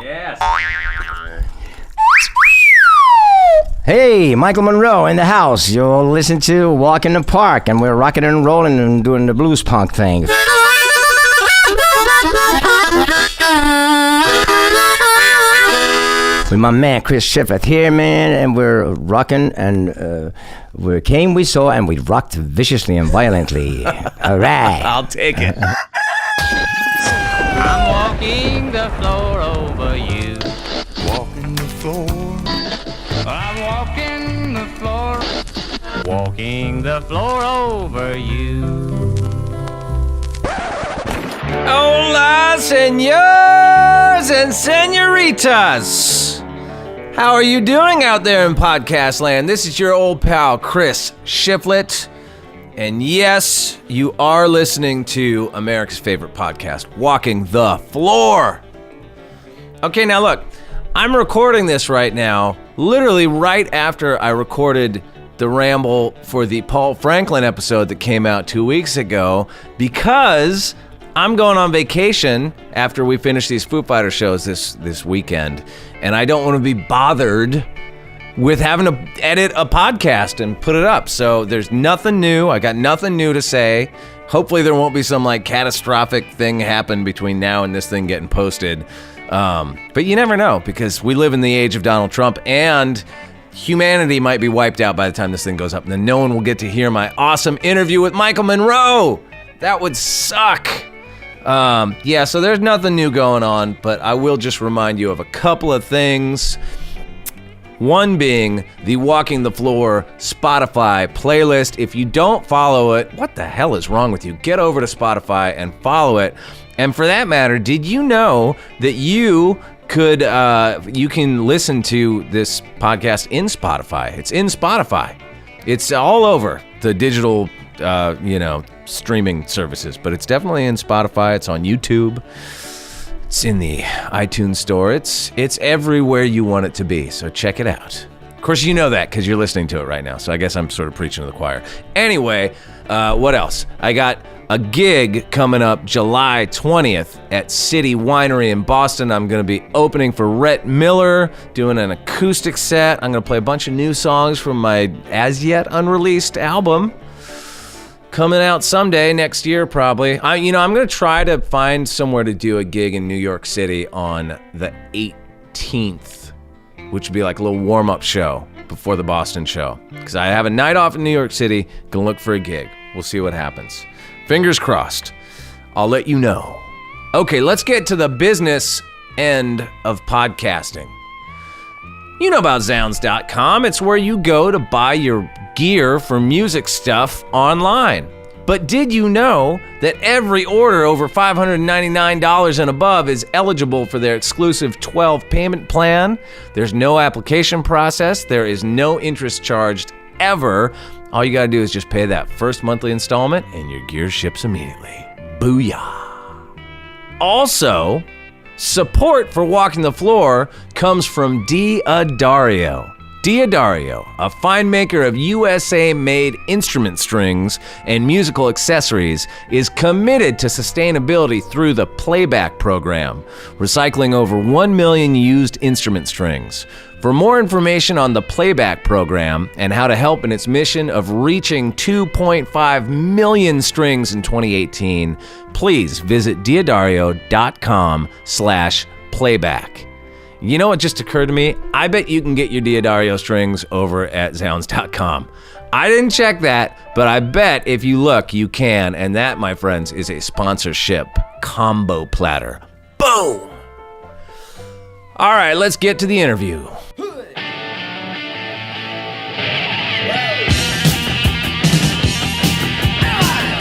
Yes. Hey, Michael Monroe in the house. You'll listen to Walk in the Park, and we're rocking and rolling and doing the blues punk thing. With my man Chris Shiflett here, man, and we're rocking, and we came, we saw, and we rocked viciously and violently. All right. I'll take it. I'm walking the floor over you. Walking the floor. I'm walking the floor. Walking the floor over you. Hola, senors and senoritas. How are you doing out there in podcast land? This is your old pal, Chris Shiflett. And yes, you are listening to America's favorite podcast, Walking the Floor. Okay, now look, I'm recording this right now, literally right after I recorded the ramble for the Paul Franklin episode that came out 2 weeks ago, because I'm going on vacation after we finish these Foo Fighters shows this weekend, and I don't want to be bothered with having to edit a podcast and put it up. So there's nothing new. I got nothing new to say. Hopefully there won't be some like catastrophic thing happen between now and this thing getting posted. But you never know, because we live in the age of Donald Trump, and humanity might be wiped out by the time this thing goes up, and then no one will get to hear my awesome interview with Michael Monroe. That would suck. Yeah, so there's nothing new going on, but I will just remind you of a couple of things. One being the Walking the Floor Spotify playlist. If you don't follow it, what the hell is wrong with you? Get over to Spotify and follow it. And for that matter, did you know that you can listen to this podcast in Spotify? It's in Spotify. It's all over the digital, streaming services, but it's definitely in Spotify. It's on YouTube. It's in the iTunes store. It's everywhere you want it to be, so check it out. Of course, you know that because you're listening to it right now, so I guess I'm sort of preaching to the choir. Anyway, what else? I got a gig coming up July 20th at City Winery in Boston. I'm going to be opening for Rhett Miller, doing an acoustic set. I'm going to play a bunch of new songs from my as-yet unreleased album. Coming out someday, next year probably. I'm going to try to find somewhere to do a gig in New York City on the 18th, which would be like a little warm-up show before the Boston show. Because I have a night off in New York City, gonna look for a gig. We'll see what happens. Fingers crossed. I'll let you know. Okay, let's get to the business end of podcasting. You know about Zounds.com. It's where you go to buy your gear for music stuff online. But did you know that every order over $599 and above is eligible for their exclusive 12 payment plan? There's no application process. There is no interest charged ever. All you gotta do is just pay that first monthly installment and your gear ships immediately. Booyah. Also, support for Walking the Floor comes from D'Addario. D'Addario, a fine maker of USA-made instrument strings and musical accessories, is committed to sustainability through the Playback program, recycling over 1 million used instrument strings. For more information on the Playback program and how to help in its mission of reaching 2.5 million strings in 2018, please visit D'Addario.com/playback. You know what just occurred to me? I bet you can get your D'Addario strings over at Zounds.com. I didn't check that, but I bet if you look, you can. And that, my friends, is a sponsorship combo platter. Boom! All right, let's get to the interview.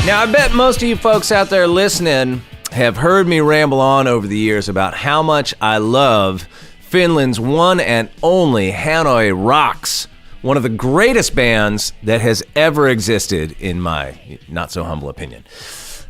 Now, I bet most of you folks out there listening have heard me ramble on over the years about how much I love Finland's one and only Hanoi Rocks, one of the greatest bands that has ever existed, in my not so humble opinion.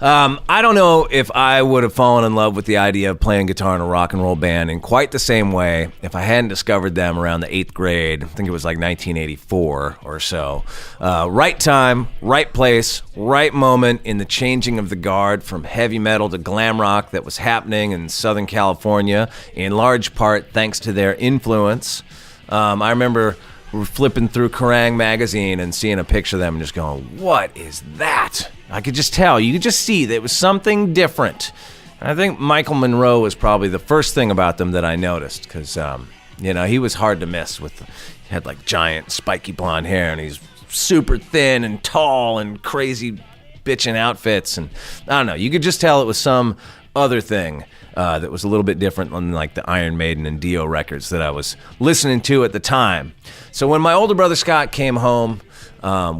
I don't know if I would have fallen in love with the idea of playing guitar in a rock and roll band in quite the same way if I hadn't discovered them around the 8th grade. I think it was like 1984 or so. Right time, right place, right moment in the changing of the guard from heavy metal to glam rock that was happening in Southern California, in large part thanks to their influence. I remember flipping through Kerrang! Magazine and seeing a picture of them and just going, what is that? I could just tell. You could just see that it was something different. And I think Michael Monroe was probably the first thing about them that I noticed because, he was hard to miss with, he had like giant spiky blonde hair and he's super thin and tall and crazy bitchin' outfits. And I don't know, you could just tell it was some other thing that was a little bit different than like the Iron Maiden and Dio records that I was listening to at the time. So when my older brother Scott came home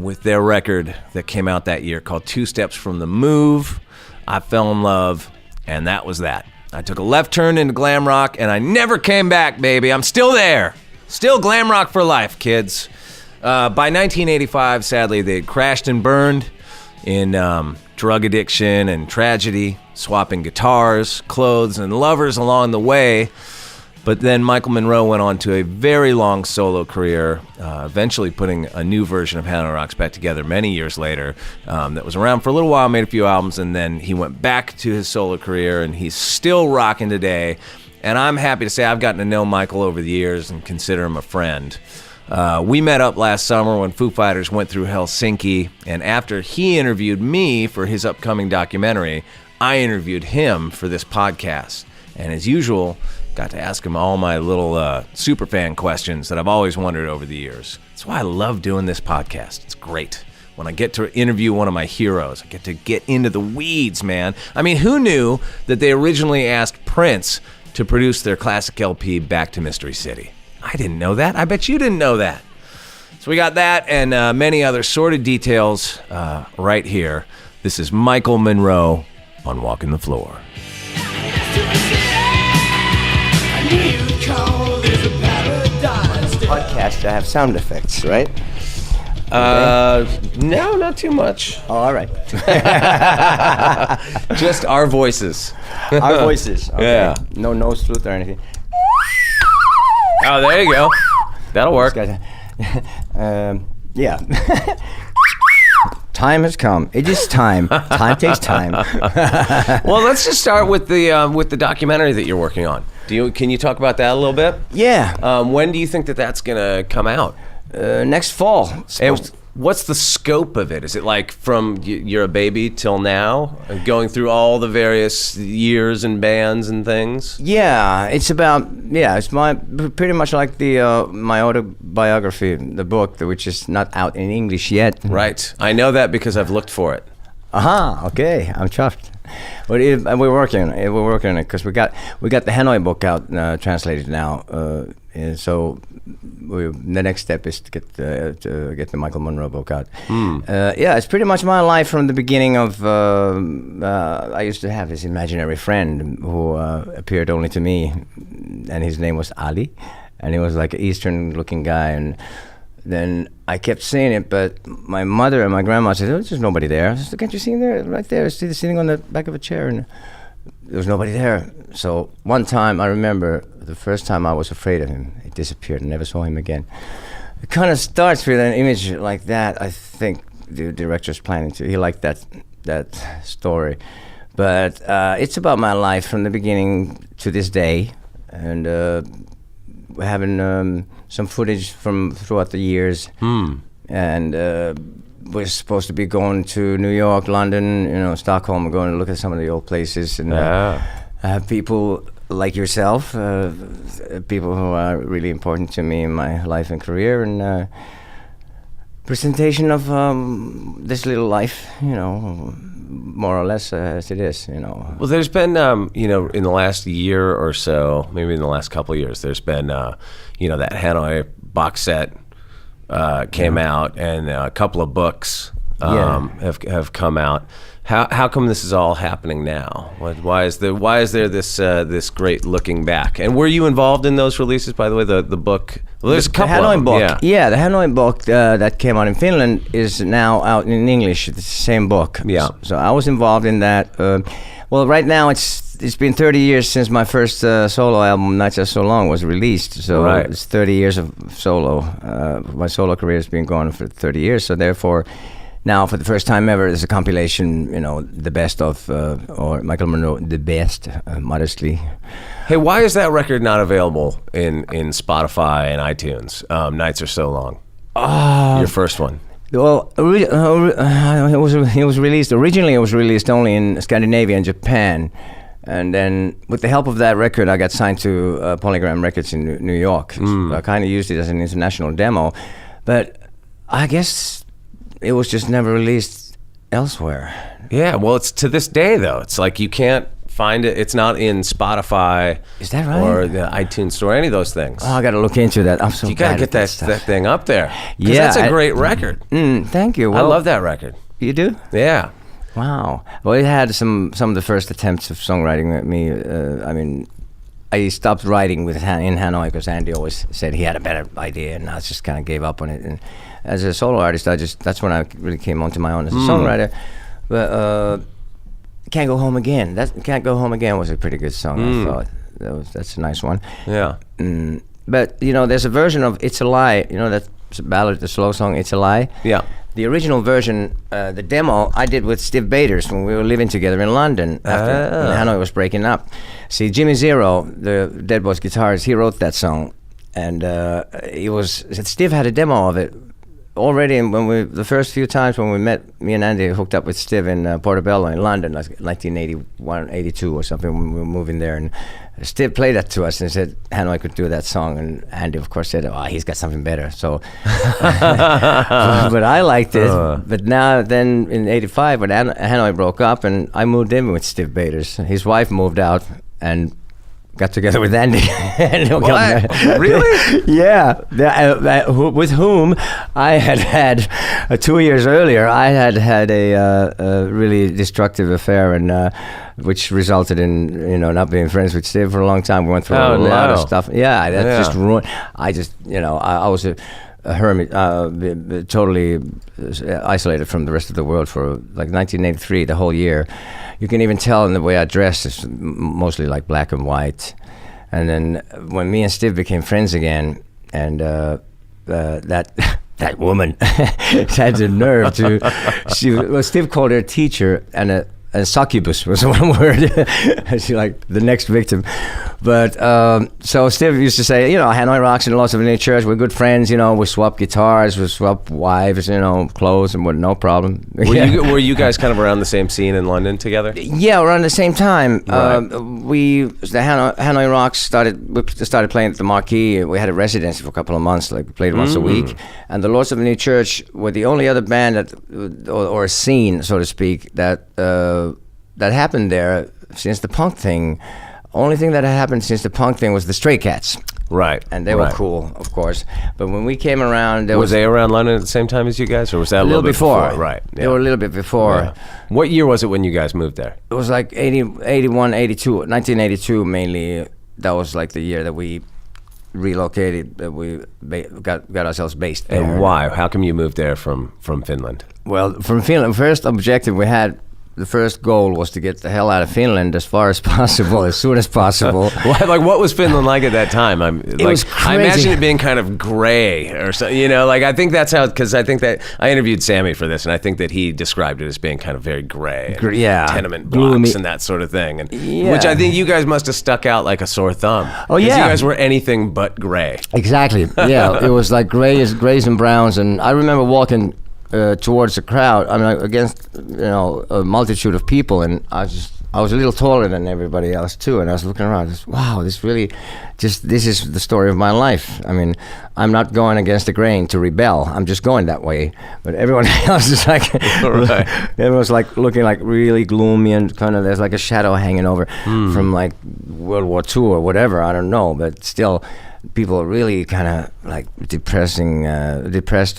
with their record that came out that year called 2 Steps from the Move, I fell in love, and that was that. I took a left turn into glam rock, and I never came back, baby. I'm still there. Still glam rock for life, kids. By 1985, sadly, they had crashed and burned in drug addiction and tragedy, swapping guitars, clothes, and lovers along the way. But then Michael Monroe went on to a very long solo career, eventually putting a new version of Hannah Rocks back together many years later. That was around for a little while, made a few albums, and then he went back to his solo career, and he's still rocking today. And I'm happy to say I've gotten to know Michael over the years and consider him a friend. We met up last summer when Foo Fighters went through Helsinki, and after he interviewed me for his upcoming documentary, I interviewed him for this podcast. And as usual, got to ask him all my little superfan questions that I've always wondered over the years. That's why I love doing this podcast. It's great. When I get to interview one of my heroes, I get to get into the weeds, man. I mean, who knew that they originally asked Prince to produce their classic LP, Back to Mystery City? I didn't know that. I bet you didn't know that. So we got that and many other sordid details right here. This is Michael Monroe on Walking the Floor. Podcast, I have sound effects, right? No, not too much. Oh, all right. Just our voices. Our voices. Okay. Yeah. No nose-flute or anything. Oh, there you go. That'll work. Yeah. Time has come. It is time. Time takes time. Well, let's just start with the documentary that you're working on. Can you talk about that a little bit? Yeah. When do you think that's gonna come out? Next fall. And what's the scope of it? Is it like from you're a baby till now, going through all the various years and bands and things? Yeah, it's pretty much like my autobiography, the book, which is not out in English yet. Right. I know that because I've looked for it. Okay, I'm chuffed. But we're working on it because we got the Hanoi book out translated now, and so the next step is to get the Michael Monroe book out. Yeah, it's pretty much my life from the beginning of. I used to have this imaginary friend who appeared only to me, and his name was Ali, and he was like an Eastern-looking guy, and then I kept saying it, but my mother and my grandma said, "There's nobody there." I said, "Can't you see him there? Right there, sitting on the back of a chair." And there was nobody there. So one time, I remember the first time I was afraid of him. He disappeared. I never saw him again. It kind of starts with an image like that. I think the director's planning to. He liked that story. But it's about my life from the beginning to this day. And we're having some footage from throughout the years, and we're supposed to be going to New York, London, Stockholm. We're going to look at some of the old places, and have people like yourself, people who are really important to me in my life and career, and presentation of this little life, more or less as it is, Well, there's been, in the last year or so, maybe in the last couple of years, there's been, that Hanoi box set came out, and a couple of books have come out. How come this is all happening now? Why is there this great looking back? And were you involved in those releases, by the way? The book. Well, there's a couple Hanoi of them. book. Yeah, the Hanoi book that came out in Finland is now out in English. It's the same book. Yeah. So I was involved in that. Well, right now it's been 30 years since my first solo album, Not Just So Long, was released. So it's 30 years of solo. My solo career has been going for 30 years. So therefore, now for the first time ever, there's a compilation, the best of, or Michael Monroe, the best, modestly. Hey, why is that record not available in Spotify and iTunes? Nights Are So Long. Your first one. Well, it was released, originally it was released only in Scandinavia and Japan. And then with the help of that record, I got signed to Polygram Records in New York. So I kind of used it as an international demo. But I guess it was just never released elsewhere. Yeah, well, it's to this day, though. It's like you can't find it. It's not in Spotify. Is that right? Or the iTunes store, any of those things. Oh, I got to look into that. I'm so You got to get that thing up there. Yeah. That's a great record. Thank you. Well, I love that record. You do? Yeah. Wow. Well, it had some of the first attempts of songwriting with me. I stopped writing in Hanoi because Andy always said he had a better idea, and I just kind of gave up on it. And as a solo artist, that's when I really came onto my own as a songwriter. But Can't Go Home Again. Can't Go Home Again was a pretty good song. I thought that's a nice one. Yeah. But there's a version of It's a Lie. That ballad, the slow song It's a Lie. Yeah. The original version, the demo, I did with Steve Baders when we were living together in London after Hanoi was breaking up. See, Jimmy Zero, the Dead Boys guitarist, he wrote that song, and Steve had a demo of it already. And the first few times when we met, me and Andy hooked up with Steve in Portobello in London, like 1981, 82 or something, when we were moving there, and Steve played that to us and said Hanoi could do that song, and Andy of course said, he's got something better. So but I liked it. But then in 85 when Hanoi broke up and I moved in with Steve Baders, his wife moved out and got together with Andy. What? Really? Yeah. With whom I had 2 years earlier, I had a really destructive affair, and which resulted in not being friends with Steve for a long time. We went through a lot of stuff. Yeah, just ruined. I was a hermit, totally isolated from the rest of the world for like 1983, the whole year. You can even tell in the way I dress, it's mostly like black and white. And then when me and Steve became friends again, and that woman had the nerve to, Steve called her a teacher, and succubus was one word. She like the next victim. But so Steve used to say, Hanoi rocks in lots of in church. We're good friends. We swap guitars, we swap wives, clothes, and what, no problem. Were you guys kind of around the same scene in London together? Yeah, around the same time. Right. The Hanoi rocks started playing at the Marquee. We had a residency for a couple of months, like played once a week. And the Lords of the New Church were the only other band or scene, so to speak, that happened there since the punk thing. Only thing that had happened since the punk thing was the Stray Cats. Right. And they were cool, of course. But when we came around... Was they around London at the same time as you guys? Or was that a little bit before? Right. Yeah. They were a little bit before. Yeah. What year was it when you guys moved there? It was like 81, 82, 1982 mainly. That was like the year that we relocated, that we got ourselves based there. And why? How come you moved there from Finland? Well, from Finland, first objective we had... The first goal was to get the hell out of Finland as far as possible, as soon as possible. What was Finland like at that time? It was crazy. I imagine it being kind of gray or something. I think that's how. Because I think that I interviewed Sammy for this, and I think that he described it as being kind of very gray, tenement blocks and that sort of thing. And which I think you guys must have stuck out like a sore thumb. Oh yeah, you guys were anything but gray. Exactly. Yeah, it was like grays and browns, and I remember walking towards the crowd, against a multitude of people, and I was a little taller than everybody else too, and I was looking around, this is the story of my life. I'm not going against the grain to rebel, I'm just going that way. But everyone else is like, everyone's like looking like really gloomy, and kind of there's like a shadow hanging over from like World War II or whatever, I don't know, but still. people really kind of like depressed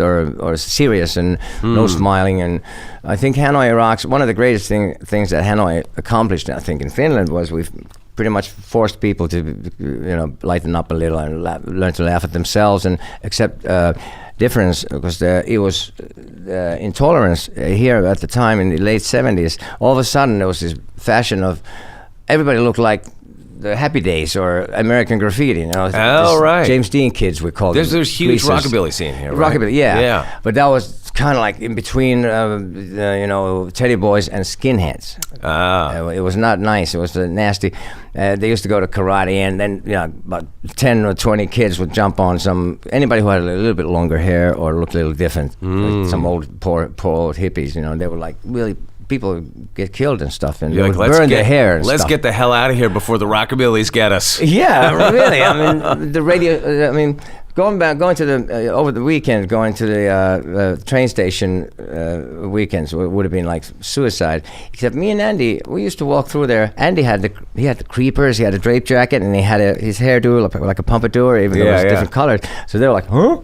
or serious, and no smiling. And I think Hanoi rocks. One of the greatest things that Hanoi accomplished, I think, in Finland was we've pretty much forced people to, lighten up a little and learn to laugh at themselves and accept difference, because it was intolerance here at the time in the late 70s. All of a sudden there was this fashion of everybody looked like the Happy Days or American Graffiti, right. James Dean kids, we called them. There's huge Greasers. rockabilly scene here, right? Rockabilly, yeah. But that was kind of like in between, Teddy Boys and skinheads. It was not nice. It was nasty. They used to go to karate, and then about 10 or 20 kids would jump on anybody who had a little bit longer hair or looked a little different, like some old poor old hippies. They were like really. People get killed and stuff, and they would burn their hair. And let's stuff. get the hell out of here before the rockabillys get us. Yeah, really. I mean, the radio. I mean, going to the over the weekend, going to the train station weekends would have been like suicide. Except me and Andy, we used to walk through there. Andy had the creepers, he had a drape jacket, and he had his hairdo like a pompadour, even though it was different colored. So they were like, huh?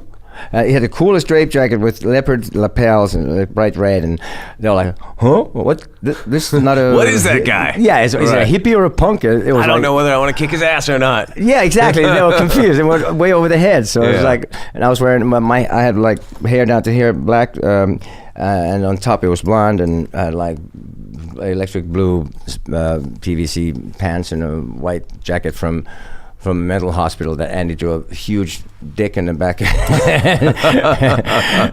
He had the coolest drape jacket with leopard lapels and bright red, and they were like, huh? What? This is not a... What is that guy? Yeah, is it a hippie or a punk? I don't know whether I want to kick his ass or not. Yeah, exactly. They were confused. They went way over their heads. So it was like... And I was wearing... I had like hair down to here, black, and on top it was blonde, and I had like electric blue PVC pants and a white jacket from a mental hospital that Andy drew a huge dick in the back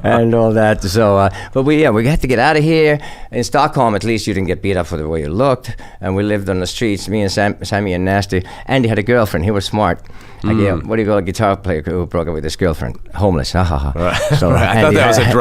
and all that. So, but we had to get out of here. In Stockholm, at least you didn't get beat up for the way you looked. And we lived on the streets, me and Sammy and Nasty. Andy had a girlfriend. He was smart. Like, what do you call a guitar player who broke up with his girlfriend? Homeless. Ha ha ha. Right. So I thought that was a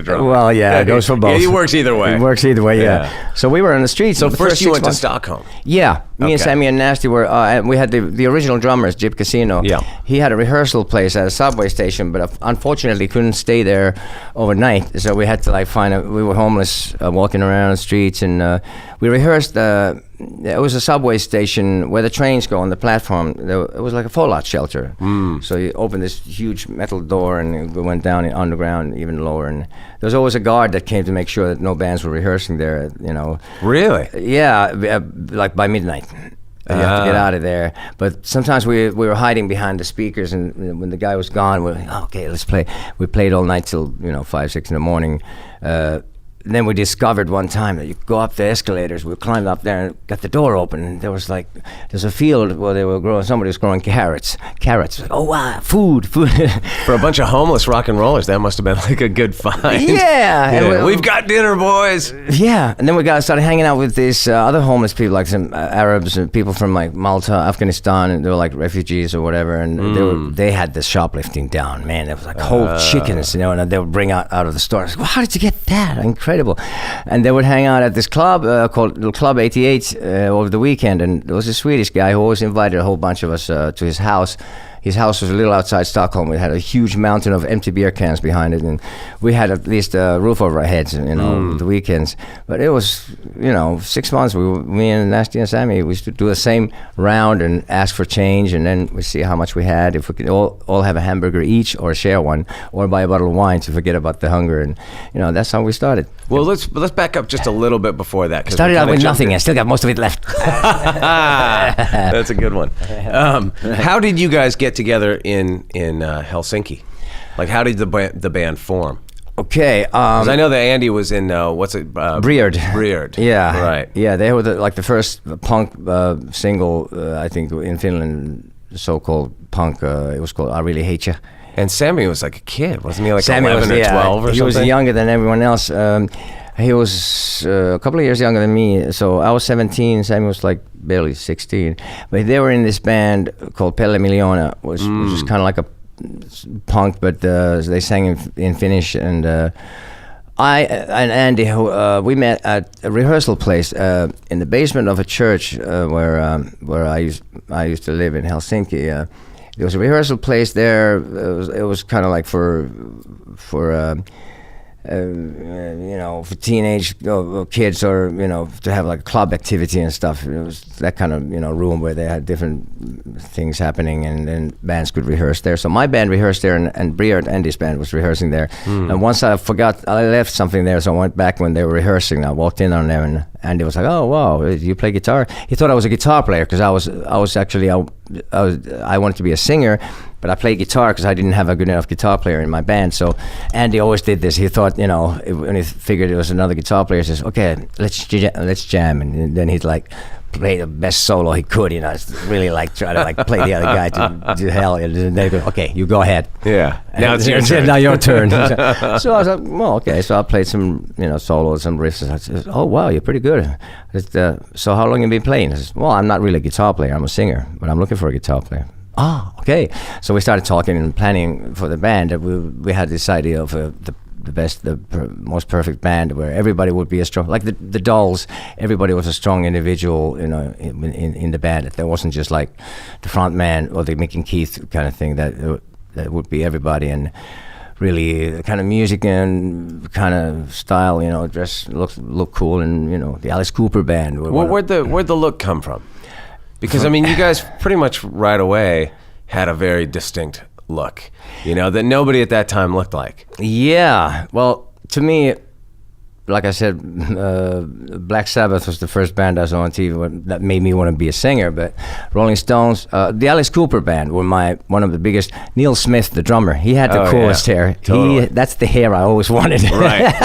drummer. Well, yeah, it goes for both. Yeah, he works either way. Yeah. So we were on the streets. So first you went to Stockholm. Yeah. Me and Sammy and Nasty were, we had the original drummers, Jip Casino. Yeah. He had a rehearsal place at a subway station, but unfortunately couldn't stay there overnight. So we had to we were homeless, walking around the streets, and we rehearsed. It was a subway station where the trains go on the platform. It was like a fallout shelter. So you opened this huge metal door, and we went down underground even lower. And there was always a guard that came to make sure that no bands were rehearsing there. Really? Yeah, like by midnight. You have to get out of there. But sometimes we were hiding behind the speakers, and when the guy was gone, we were like, okay, let's play. We played all night till 5, 6 in the morning. And then we discovered one time that you go up the escalators. We climbed up there and got the door open, and there's a field where they were growing. Somebody was growing carrots. Like, oh wow, food. For a bunch of homeless rock and rollers, that must have been like a good find. Yeah. We've got dinner, boys. Yeah, and then we started hanging out with these other homeless people, like some Arabs and people from like Malta, Afghanistan, and they were like refugees or whatever. And they had the shoplifting down, man. There was like whole chickens, and they would bring out of the store. I was like, well, how did you get that? Incredible. And they would hang out at this club called Club 88 over the weekend, and there was a Swedish guy who always invited a whole bunch of us to his house. His house was a little outside Stockholm. We had a huge mountain of empty beer cans behind it, and we had at least a roof over our heads, the weekends. But it was, 6 months. Me and Nasty and Sammy, we used to do the same round and ask for change, and then we see how much we had. If we could all have a hamburger each, or share one, or buy a bottle of wine to forget about the hunger, and that's how we started. Well, let's back up just a little bit before that. Started out with nothing, and still got most of it left. That's a good one. How did you guys get together in Helsinki? Like, how did the band form? Okay, 'cause I know that Andy was in Breard. Yeah, right. Yeah, they were the first punk single, I think, in Finland, so-called punk. It was called "I Really Hate Ya." And Sammy was like a kid, wasn't he? Like Sammy 11 or 12 or something? He was younger than everyone else. He was a couple of years younger than me, so I was 17. Sammy was like barely 16. But they were in this band called Pelle Miljoona, which was kind of like a punk, but they sang in Finnish. And I and Andy, we met at a rehearsal place in the basement of a church where I used to live in Helsinki. There was a rehearsal place there. It was kind of like for for teenage kids, or to have like club activity and stuff. It was that kind of room where they had different things happening, and then bands could rehearse there. So my band rehearsed there, and Bria and Andy's band was rehearsing there. And once I forgot, I left something there, so I went back when they were rehearsing. I walked in on them, and Andy was like, "Oh wow, you play guitar?" He thought I was a guitar player, because I wanted to be a singer, but I played guitar because I didn't have a good enough guitar player in my band. So Andy always did this. He thought, when he figured it was another guitar player, he says, "Okay, let's jam," and then he'd like play the best solo he could. Really like try to like play the other guy to hell. And they go, "Okay, you go ahead." Yeah. Now it's your turn. Now your turn. So I was like, "Well, okay." So I played some, solos, some riffs. And I said, "Oh wow, you're pretty good." I said, "So how long have you been playing?" I said, "Well, I'm not really a guitar player. I'm a singer, but I'm looking for a guitar player." "Ah, okay." So we started talking and planning for the band. We had this idea of the most perfect band where everybody would be a strong, like the Dolls. Everybody was a strong individual, in the band. There wasn't just like the front man or the Mick and Keith kind of thing. That would be everybody, and really the kind of music and kind of style, dress, look cool, and the Alice Cooper band. Where'd the look come from? Because you guys pretty much right away had a very distinct look, that nobody at that time looked like. Yeah, well, to me, like I said, Black Sabbath was the first band I saw on TV that made me want to be a singer. But Rolling Stones, the Alice Cooper band were one of the biggest. Neil Smith, the drummer, he had the coolest hair. Totally. That's the hair I always wanted. Right.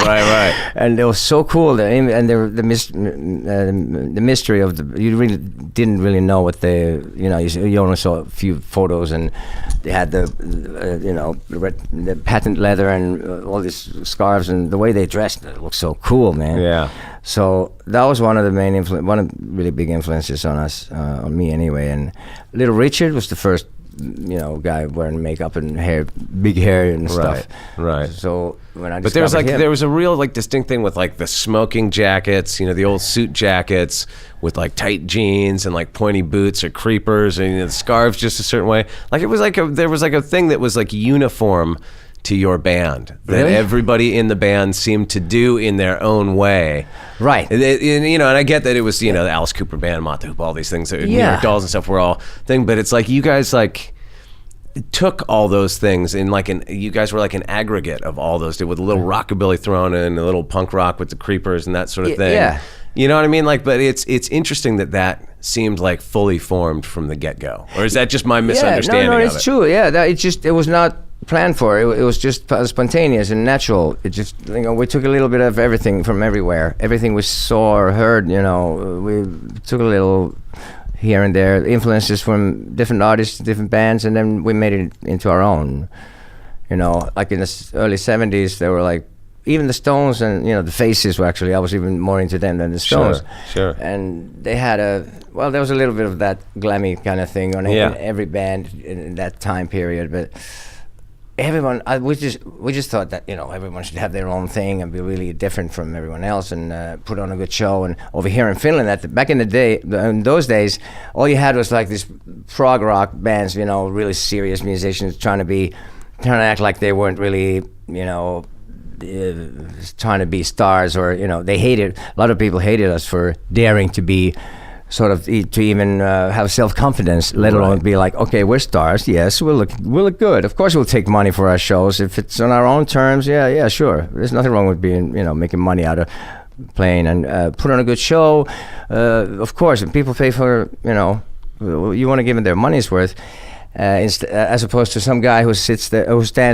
And it was so cool. And the mystery of you really didn't really know what you only saw a few photos, and they had the patent leather and all these scarves, and the way they dressed, it looked so cool, man. Yeah. So that was one of the main one of the really big influences on us, on me anyway. And Little Richard was the first, guy wearing makeup and big hair and stuff. Right. So when I but there was a real distinct thing with the smoking jackets, the old suit jackets with tight jeans and pointy boots or creepers, and the scarves just a certain way. It was there was a thing that was uniform to your band that everybody in the band seemed to do in their own way. Right. And I get that it was, the Alice Cooper band, Mott the Hoople, all these things, New York Dolls and stuff were all thing, but it's you guys took all those things and you guys were an aggregate of all those, with a little rockabilly thrown in, a little punk rock with the creepers and that sort of thing. Yeah. You know what I mean? But it's interesting that seemed fully formed from the get-go. Or is that just my misunderstanding of it? No, it's true. Yeah, it was not planned for. It was just spontaneous and natural. It just, we took a little bit of everything from everywhere. Everything we saw or heard, we took a little here and there, influences from different artists, different bands, and then we made it into our own. In the early 70s, there were even the Stones and the Faces were actually, I was even more into them than the Stones. Sure. And they had there was a little bit of that glammy kind of thing on every band in that time period, but everyone, we just thought that everyone should have their own thing and be really different from everyone else, and put on a good show. And over here in Finland, back in the day, in those days, all you had was these prog rock bands, really serious musicians trying to act like they weren't really, trying to be stars, or a lot of people hated us for daring to be sort of to even have self-confidence, let alone be okay, we're stars, yes, we'll look good, of course we'll take money for our shows if it's on our own terms, yeah, sure, there's nothing wrong with being making money out of playing, and put on a good show, of course, and people pay for, you want to give them their money's worth, as opposed to some guy who stands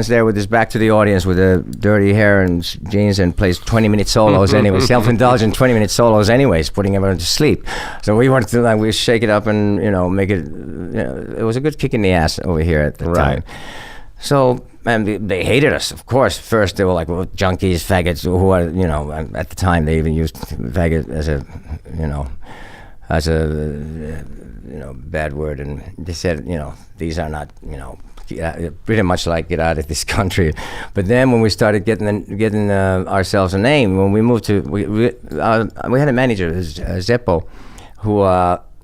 there with his back to the audience with a dirty hair and jeans and plays 20-minute solos anyway, self-indulgent 20-minute solos anyways, putting everyone to sleep. So we wanted to we shake it up and make it. It was a good kick in the ass over here at the time. So and they hated us, of course. First they were junkies, faggots, who are at the time they even used faggot as a bad word, and they said, these are not, pretty much get out of this country. But then when we started getting ourselves a name, when we moved to, we had a manager, Zeppo, who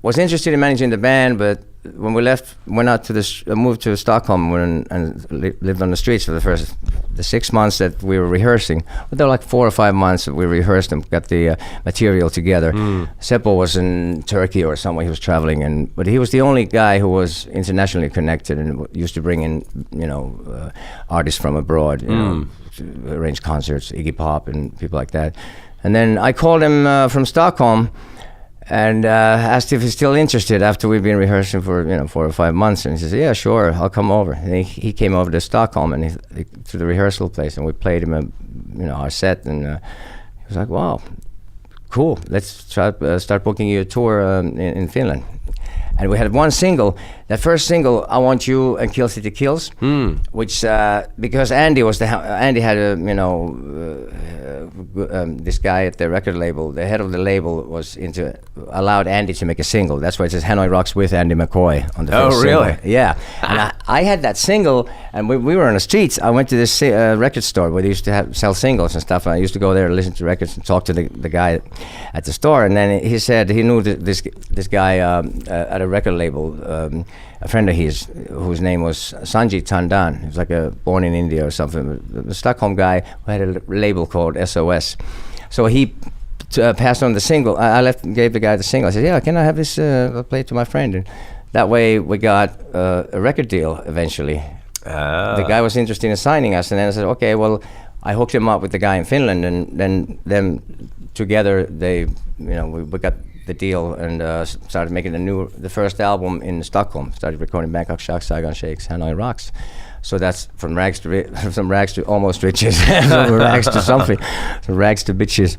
was interested in managing the band, but when we went out to moved to Stockholm and lived on the streets for the 6 months that we were rehearsing. But there were like 4 or 5 months that we rehearsed and got the material together. Seppo was in Turkey or somewhere, he was traveling, but he was the only guy who was internationally connected and used to bring in, artists from abroad, to arrange concerts, Iggy Pop and people like that. And then I called him from Stockholm and asked if he's still interested after we've been rehearsing for 4 or 5 months, and he says, "Yeah, sure, I'll come over." And he came over to Stockholm and to the rehearsal place, and we played him our set, and he was like, "Wow, cool, let's try start booking you a tour in Finland." And we had one single. That first single, "I Want You" and "Kill City Kills," which because Andy had this guy at the record label. The head of the label allowed Andy to make a single. That's why it says "Hanoi Rocks" with Andy McCoy on the first single. Really? Yeah. And I had that single, and we were on the streets. I went to this record store where they used to sell singles and stuff. And I used to go there and listen to records and talk to the guy at the store. And then he said he knew this guy at a record label, a friend of his, whose name was Sanjit Tandon. He was like born in India or something, a Stockholm guy who had a label called SOS. So he passed on the single. I gave the guy the single. I said, "Yeah, can I have this played to my friend?" And that way we got a record deal eventually. The guy was interested in signing us, and then I said, "Okay, well," I hooked him up with the guy in Finland, and then them together we got the deal and started making the first album in Stockholm. Started recording Bangkok Shock, Saigon Shakes, Hanoi Rocks. So that's from rags to almost riches, from rags to something, from rags to bitches.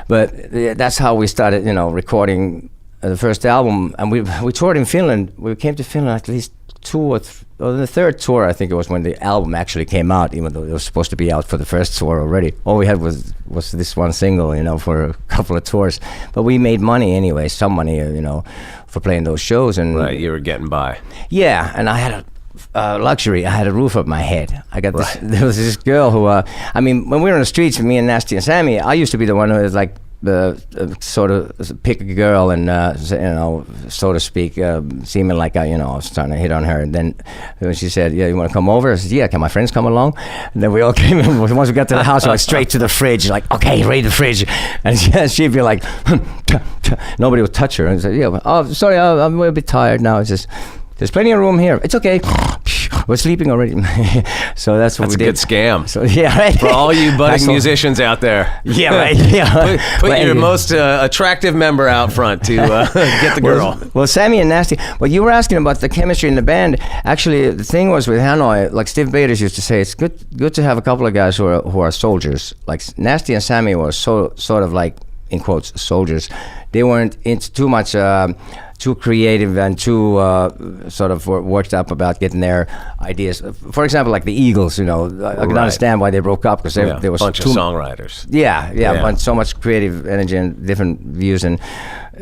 But that's how we started, recording the first album. And we toured in Finland. We came to Finland at least 2 or the third tour, I think it was, when the album actually came out, even though it was supposed to be out for the first tour already. All we had was this one single, for a couple of tours. But we made money anyway, some money, for playing those shows. And right, you were getting by. Yeah, and I had luxury. I had a roof over my head. I got this. There was this girl who, when we were on the streets, me and Nasty and Sammy, I used to be the one who was like, sort of pick a girl and so to speak, seeming like I was trying to hit on her. And then when she said, "Yeah, you want to come over?" I said, "Yeah, can my friends come along?" And then we all came in. Once we got to the house, we went straight to the fridge, like, "Okay, raid the fridge." And she'd be like, nobody would touch her. And say, "Yeah, oh, sorry, I'm a bit tired now. It's just, there's plenty of room here. It's okay. We're sleeping already." So that's what we did. That's a good scam. So, yeah, right. For all you budding musicians out there. Yeah, right. Yeah. Put your most attractive member out front to get the girl. Well, Sammy and Nasty, well, you were asking about the chemistry in the band. Actually, the thing was with Hanoi, like Steve Baders used to say, it's good to have a couple of guys who are soldiers. Like Nasty and Sammy were sort of like, in quotes, soldiers. They weren't into too much too creative and too sort of worked up about getting their ideas. For example, like the Eagles, I can understand why they broke up, because there was a bunch of songwriters. Yeah, but so much creative energy and different views, and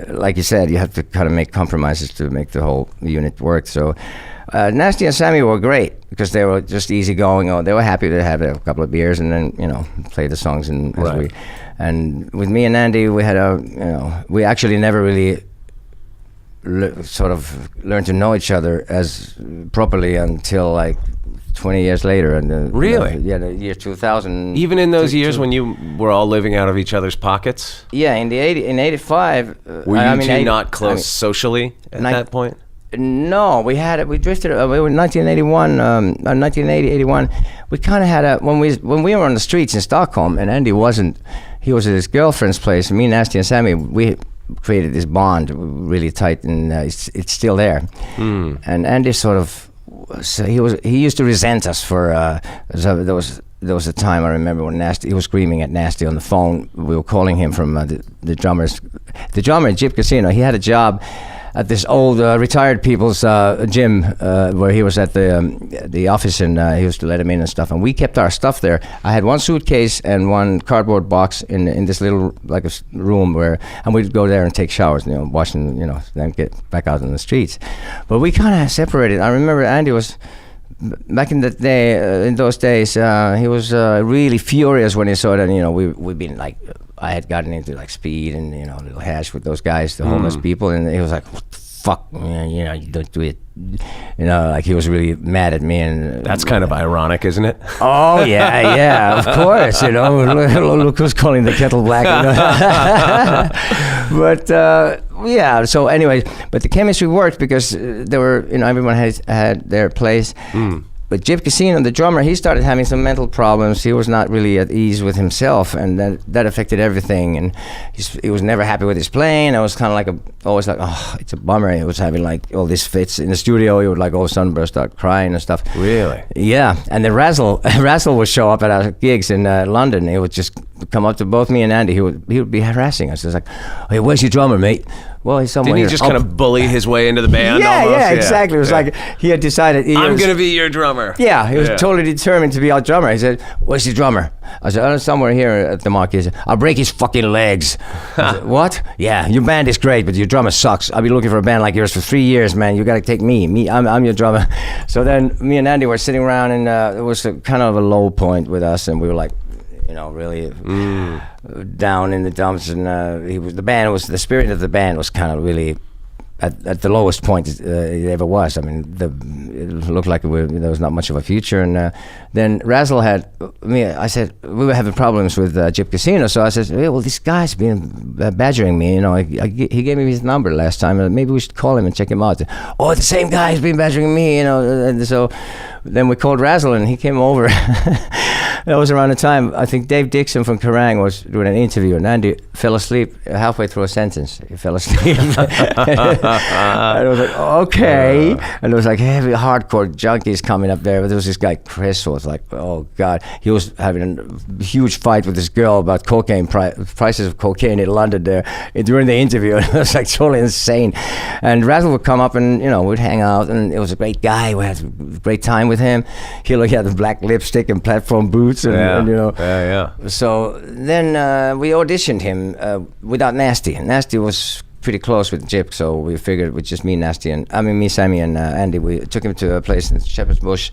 like you said, you have to kind of make compromises to make the whole unit work. So Nasty and Sammy were great because they were just easygoing. They were happy to have a couple of beers and then play the songs. And with me and Andy, we had we actually never really sort of learned to know each other as properly until like 20 years later. And really? The year 2000. Even in those years when you were all living out of each other's pockets? Yeah, in 85. Were you two not close socially at that point? No, we drifted. We were in 1981, 1980-81. We kind of had when we were on the streets in Stockholm, and Andy wasn't. He was at his girlfriend's place. Me, Nasty, and Sammy, we created this bond really tight, and it's still there. And Andy sort of, he used to resent us for. There was a time I remember when he was screaming at Nasty on the phone. We were calling him from the drummer at Jip Casino. He had a job at this old retired people's gym where he was at the office, and he used to let him in and stuff. And we kept our stuff there. I had one suitcase and one cardboard box in this little like a room and we'd go there and take showers, wash and then get back out on the streets. But we kind of separated. I remember Andy was. Back in those days, he was really furious when he saw that, we've been like, I had gotten into like speed and, a little hash with those guys, the homeless people, and he was like, "What the fuck, man, you know, you don't do it. You know, like he was really mad at me. And That's kind of ironic, isn't it? oh yeah, of course. You know, look who's calling the kettle black. You know? But yeah. So anyway, but the chemistry worked because there were, you know, everyone had their place. But Jip Casino, the drummer, he started having some mental problems. He was not really at ease with himself, and that affected everything. And he was never happy with his playing. I was kind of like always like, oh, it's a bummer. He was having like all these fits in the studio. He would like all of a sudden burst out crying and stuff. Really? Yeah. And then Razzle would show up at our gigs in London. He would just come up to both me and Andy. He would be harassing us. He was like, hey, where's your drummer, mate? Well, he's somewhere. Didn't he just kind of bully his way into the band? Yeah, almost? yeah, exactly. It was like he had decided. I'm going to be your drummer. Yeah, he was totally determined to be our drummer. He said, where's your drummer? I said, oh, somewhere here at the market. He said, I'll break his fucking legs. I said, what? Yeah, your band is great, but your drummer sucks. I've been looking for a band like yours for 3 years, man. You got to take me. I'm your drummer. So then me and Andy were sitting around, and it was kind of a low point with us, and we were like, you know, really down in the dumps, and the spirit of the band was kind of really at the lowest point it ever was. I mean, it looked like there was not much of a future. And then Razzle had me. I said we were having problems with Jip Casino, so I said, yeah, well, this guy's been badgering me. You know, he gave me his number last time. Maybe we should call him and check him out. Oh, the same guy's been badgering me. You know, and so then we called Razzle, and he came over. That was around the time I think Dave Dixon from Kerrang was doing an interview, and Andy fell asleep halfway through a sentence. He fell asleep. And I was like, okay. And it was like heavy hardcore junkies coming up there. But there was this guy, Chris, who was like, oh God. He was having a huge fight with this girl about cocaine, prices of cocaine in London there during the interview. It was like totally insane. And Razzle would come up and, you know, we'd hang out, and it was a great guy. We had a great time with him. He had the black lipstick and platform boots. And, you know. So then we auditioned him without Nasty. Nasty was pretty close with Jip, so we figured with just me, Sammy, and Andy, we took him to a place in Shepherd's Bush,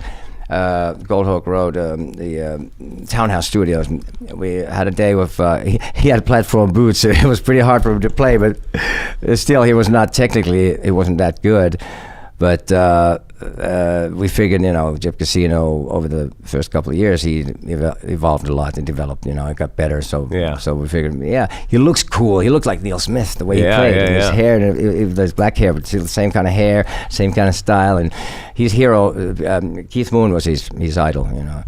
Gold Hawk Road, the Townhouse Studios. We had a day with, he had platform boots, so it was pretty hard for him to play, but still he wasn't that good. But we figured, you know, Jip Casino, over the first couple of years, he evolved a lot and developed, you know, it got better. So we figured, he looks cool. He looked like Neil Smith, the way he played. And his hair, and there's black hair, but still the same kind of hair, same kind of style. And his hero, Keith Moon, was his idol, you know.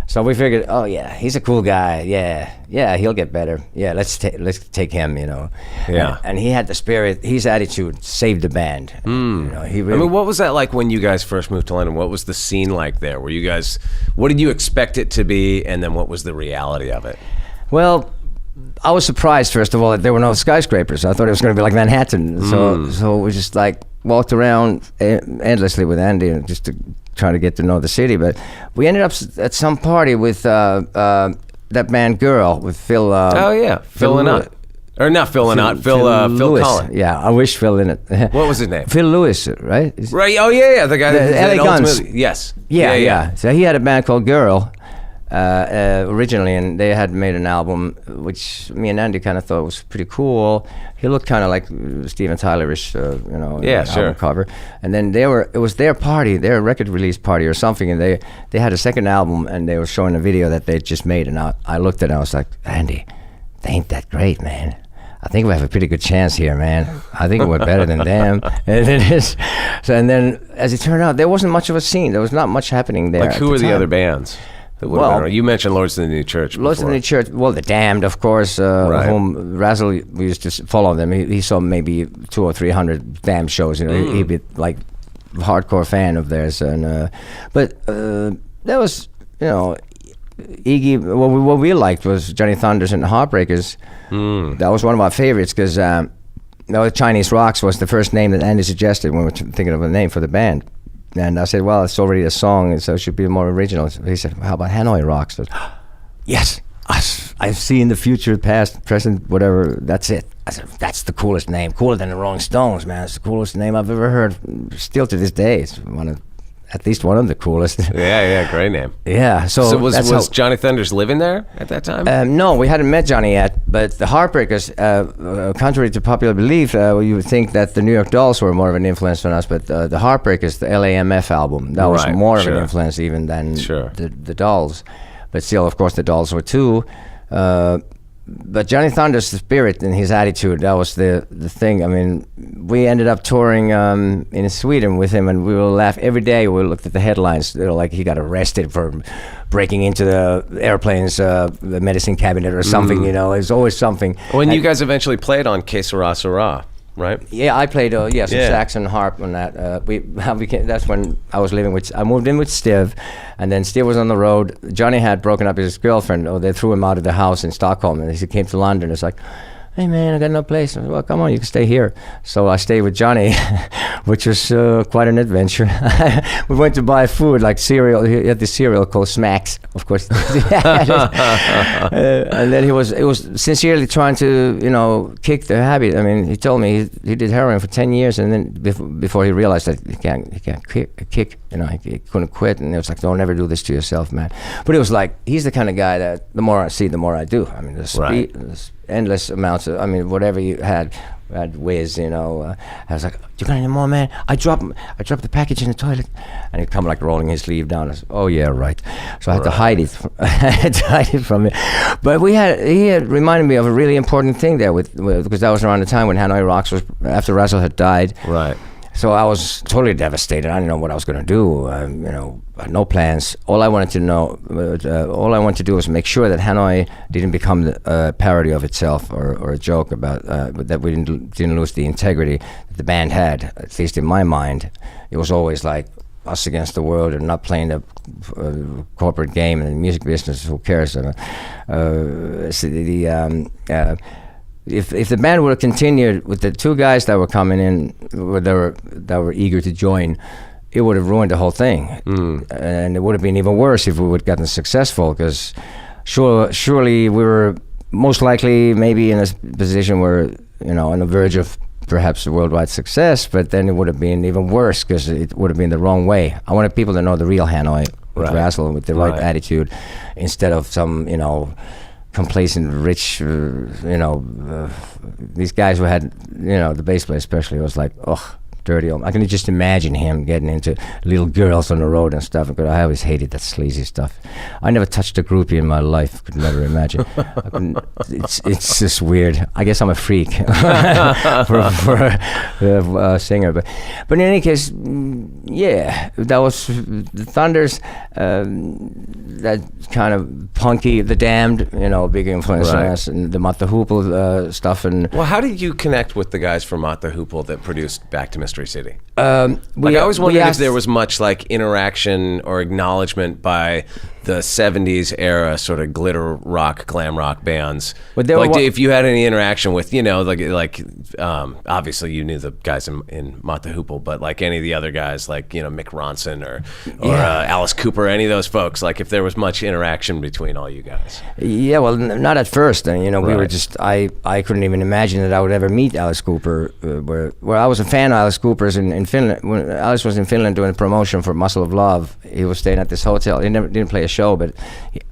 So we figured, oh yeah, he's a cool guy. Yeah, he'll get better. Yeah, let's take him. You know. Yeah. And he had the spirit. His attitude saved the band. You know, he really, I mean, what was that like when you guys first moved to London? What was the scene like there? Were you guys? What did you expect it to be, and then what was the reality of it? Well, I was surprised first of all that there were no skyscrapers. I thought it was going to be like Manhattan. So we just like walked around endlessly with Andy, and just to try to get to know the city. But we ended up at some party with that band Girl with Phil. Phil Lynott. Or not Phil Lynott, Phil Collins. Yeah, I wish Phil Lynott. What was his name? Phil Lewis, right? Right. Oh yeah, the guy that LA Guns. Yes. Yeah. So he had a band called Girl originally, and they had made an album which me and Andy kind of thought was pretty cool. He looked kind of like Steven Tyler-ish, you know, album cover. And then it was their party, their record release party or something, and they had a second album, and they were showing a video that they just made, and I looked at it and I was like, Andy, they ain't that great, man. I think we have a pretty good chance here, man. I think we're better than them. And then, as it turned out, there wasn't much of a scene. There was not much happening there. Like, who were the other bands? Well, you mentioned Lords of the New Church before. Lords of the New Church, well, The Damned, of course, whom Razzle, we used to follow them. He saw maybe 200 or 300 Damned shows. You know, he'd be like hardcore fan of theirs. And but there was, you know, Iggy. What we liked was Johnny Thunders and the Heartbreakers. That was one of our favorites because Chinese Rocks was the first name that Andy suggested when we were thinking of a name for the band. And I said, well, it's already a song, so it should be more original. So he said, how about Hanoi Rocks? I said, yes, I've seen the future, past, present, whatever, that's it. I said, that's the coolest name, cooler than the Rolling Stones, man. It's the coolest name I've ever heard, still to this day. It's one of at least one of the coolest. Yeah, great name. Yeah. So was Johnny Thunders living there at that time? No, we hadn't met Johnny yet. But the Heartbreakers, contrary to popular belief, you would think that the New York Dolls were more of an influence on us. But the Heartbreakers, the LAMF album, that was more of an influence even than the Dolls. But still, of course, the Dolls were too. But Johnny Thunders' spirit and his attitude, that was the thing. I mean, we ended up touring in Sweden with him, and we would laugh every day. We looked at the headlines, like he got arrested for breaking into the airplane's the medicine cabinet or something, There's always something. When you guys eventually played on Que Sera Sera, right? Yeah, I played some sax and harp on that. That's when I moved in with Steve, and then Steve was on the road. Johnny had broken up with his girlfriend. They threw him out of the house in Stockholm, and he came to London. It's like, hey man, I got no place. I said, well, come on, you can stay here. So I stayed with Johnny, which was quite an adventure. We went to buy food, like cereal. He had this cereal called Smacks, of course. And then he was sincerely trying to, kick the habit. I mean, he told me he did heroin for 10 years, and then before he realized that he can't kick, he couldn't quit. And it was like, don't ever do this to yourself, man. But it was like, he's the kind of guy that the more I see, the more I do. I mean, there's endless amounts of, whatever you had whiz, I was like, you got any more, man? I dropped the package in the toilet. And he'd come like rolling his sleeve down. I said, oh yeah, right. So I had to hide it. I had to hide it from him. But he had reminded me of a really important thing there because that was around the time when Hanoi Rocks was, after Russell had died. Right. So I was totally devastated. I didn't know what I was going to do. I had no plans. All I wanted to do was make sure that Hanoi didn't become a parody of itself or a joke about that we didn't lose the integrity that the band had. At least in my mind, it was always like us against the world and not playing the corporate game and the music business. Who cares? If the band would have continued with the two guys that were coming in, that were eager to join, it would have ruined the whole thing, and it would have been even worse if we would have gotten successful. Because surely we were most likely maybe in a position where on the verge of perhaps worldwide success, but then it would have been even worse because it would have been the wrong way. I wanted people to know the real Hanoi with Russell with the right attitude, instead of some complacent, rich, these guys who had, the bass player especially, was like, dirty. I can just imagine him getting into little girls on the road and stuff. Because I always hated that sleazy stuff. I never touched a groupie in my life. Could never imagine. It's just weird. I guess I'm a freak for a singer. But in any case, that was the Thunders. That kind of punky, the Damned, big influence on us, and the Mott the Hoople stuff. And well, how did you connect with the guys from Mott the Hoople that produced Back to Mystery City? I always wondered if there was much like interaction or acknowledgement by the 70s era sort of glitter rock, glam rock bands. But if you had any interaction with, obviously you knew the guys in Mott the Hoople, but like any of the other guys, like, Mick Ronson or Alice Cooper, any of those folks, like if there was much interaction between all you guys. Yeah, well, not at first. We were just, I couldn't even imagine that I would ever meet Alice Cooper. Where I was a fan of Alice Cooper's in Finland. When Alice was in Finland doing a promotion for Muscle of Love, he was staying at this hotel. He didn't play a show, but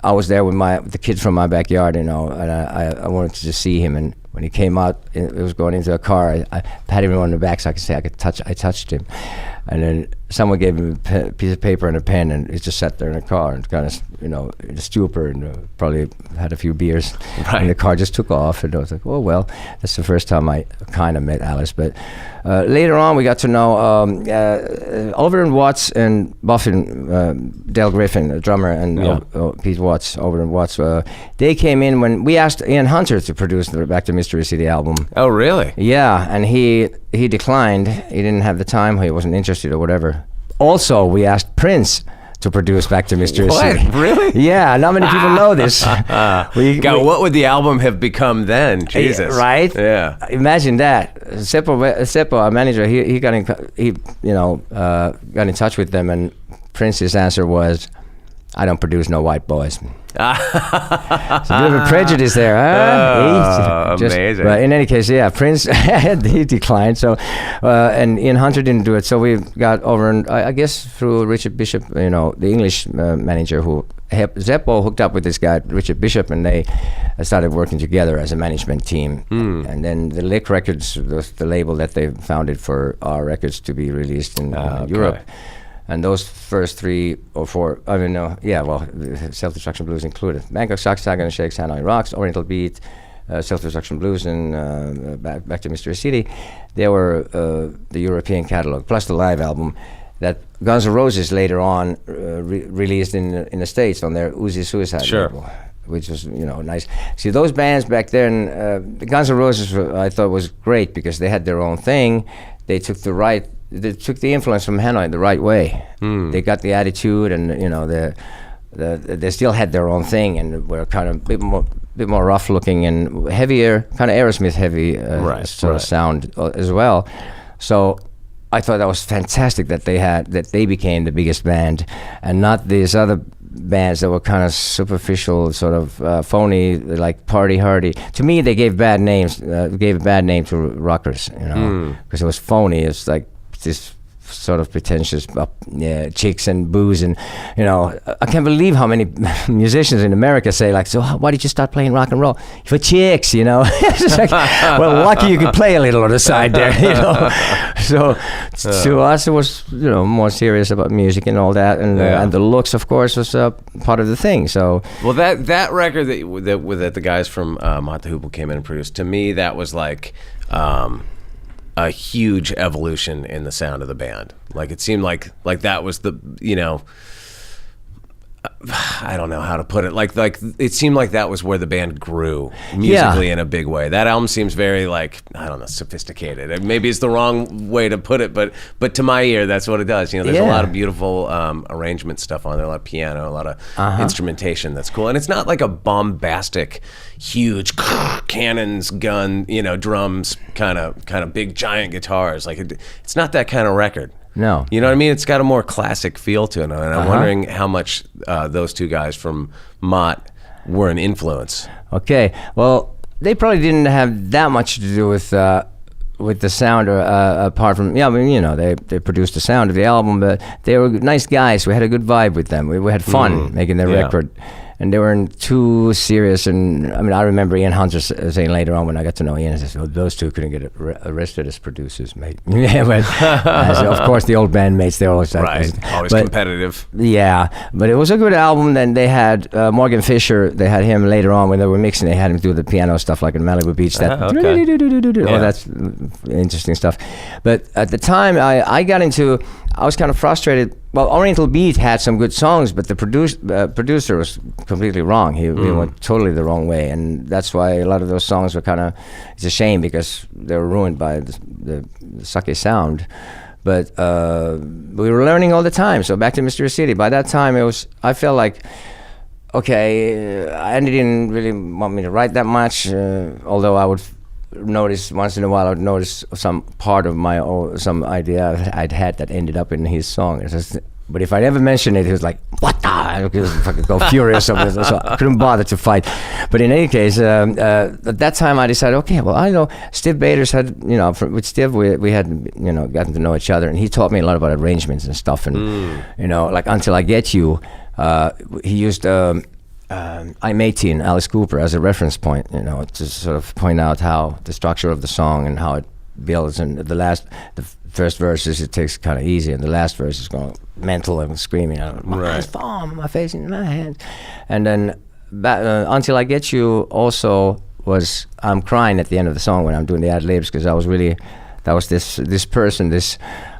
I was there with the kids from my backyard, and I wanted to just see him. And when he came out, it was going into a car. I patted him on the back so I could say I touched him. And then someone gave him a piece of paper and a pen, and he just sat there in the car and kind of, in a stupor, and probably had a few beers. Right. And the car just took off, and I was like, oh, well, that's the first time I kind of met Alice. But later on, we got to know Overend Watts and Buffin, Del Griffin, the drummer, and Pete Watts, Overend Watts. They came in when we asked Ian Hunter to produce the Back to Mystery City album. Oh, really? Yeah, and he declined. He didn't have the time. He wasn't interested or whatever. Also, we asked Prince to produce Back to Mystery City. What? Really? Yeah, not many people know this. What would the album have become then? Jesus. Right? Yeah. Imagine that. Seppo, our manager, he got in touch with them, and Prince's answer was, I don't produce no white boys. So a bit of a prejudice there, huh? Amazing. But in any case, yeah, Prince he declined. So, and Ian Hunter didn't do it. So we got over, and I guess through Richard Bishop, the English manager who Zeppo hooked up with this guy Richard Bishop, and they started working together as a management team. And then the Lick Records was the label that they founded for our records to be released in Europe. And those first 3 or 4, Self-Destruction Blues included. Bangkok Sucks, Sagan and Shakes, Hanoi Rocks, Oriental Beat, Self-Destruction Blues, and Back to Mystery City. They were the European catalog, plus the live album that Guns N' Roses later on released in the States on their Uzi Suicide label, which was, nice. See, those bands back then, Guns N' Roses, I thought was great because they had their own thing. They took the influence from Hanoi the right way. They got the attitude, and they still had their own thing, and were kind of a bit more rough looking and heavier, kind of Aerosmith heavy sort of sound as well. So I thought that was fantastic that they became the biggest band, and not these other bands that were kind of superficial, sort of phony, like Party Hardy. To me, they gave bad names. Gave a bad name to rockers, because it was phony. It's like this sort of pretentious chicks and booze, and I can't believe how many musicians in America say like, so why did you start playing rock and roll? For chicks, It's just like, well, lucky you could play a little on the side there, So to us it was more serious about music and all that, and the looks of course was part of the thing. So well, that record that the guys from Mott the Hoople came in and produced, to me that was like a huge evolution in the sound of the band. Like it seemed like that was the I don't know how to put it. Like it seemed like that was where the band grew musically in a big way. That album seems very sophisticated. Maybe it's the wrong way to put it, but to my ear, that's what it does. There's a lot of beautiful arrangement stuff on there, a lot of piano, a lot of instrumentation that's cool, and it's not like a bombastic, huge cannons, gun, drums, kind of big giant guitars. Like it's not that kind of record. No. You know what I mean? It's got a more classic feel to it. And I'm wondering how much those two guys from Mott were an influence. Okay. Well, they probably didn't have that much to do with the sound, or apart from, they produced the sound of the album, but they were nice guys. We had a good vibe with them. We had fun making their record. And they weren't too serious. And I remember Ian Hunter saying later on when I got to know Ian, I said, well, those two couldn't get arrested as producers, mate. Yeah, but of course the old bandmates, they always always competitive. Yeah, but it was a good album. Then they had Morgan Fisher. They had him later on when they were mixing. They had him do the piano stuff like in Malibu Beach. That's interesting stuff. But at the time, I was kind of frustrated. Well, Oriental Beat had some good songs, but the producer was completely wrong. He went totally the wrong way, and that's why a lot of those songs were kind of, it's a shame because they were ruined by the sucky sound. But we were learning all the time. So Back to Mystery City, by that time I felt like, okay, Andy didn't really want me to write that much, although I would notice once in a while, I would notice some part of some idea I'd had that ended up in his song. But if I ever mentioned it, he was like, what the? I could fucking go furious over this. So I couldn't bother to fight. But in any case, at that time I decided, okay, well, I know Steve Baders had, with Steve, we had, gotten to know each other, and he taught me a lot about arrangements and stuff. And, like Until I Get You, he used I'm 18, Alice Cooper, as a reference point, to sort of point out how the structure of the song and how it builds. And the first verses, it takes kind of easy, and the last verse is going mental and screaming, my hands palm, my face in my hands. And then Until I Get You also was, I'm crying at the end of the song when I'm doing the ad-libs, because that was this person,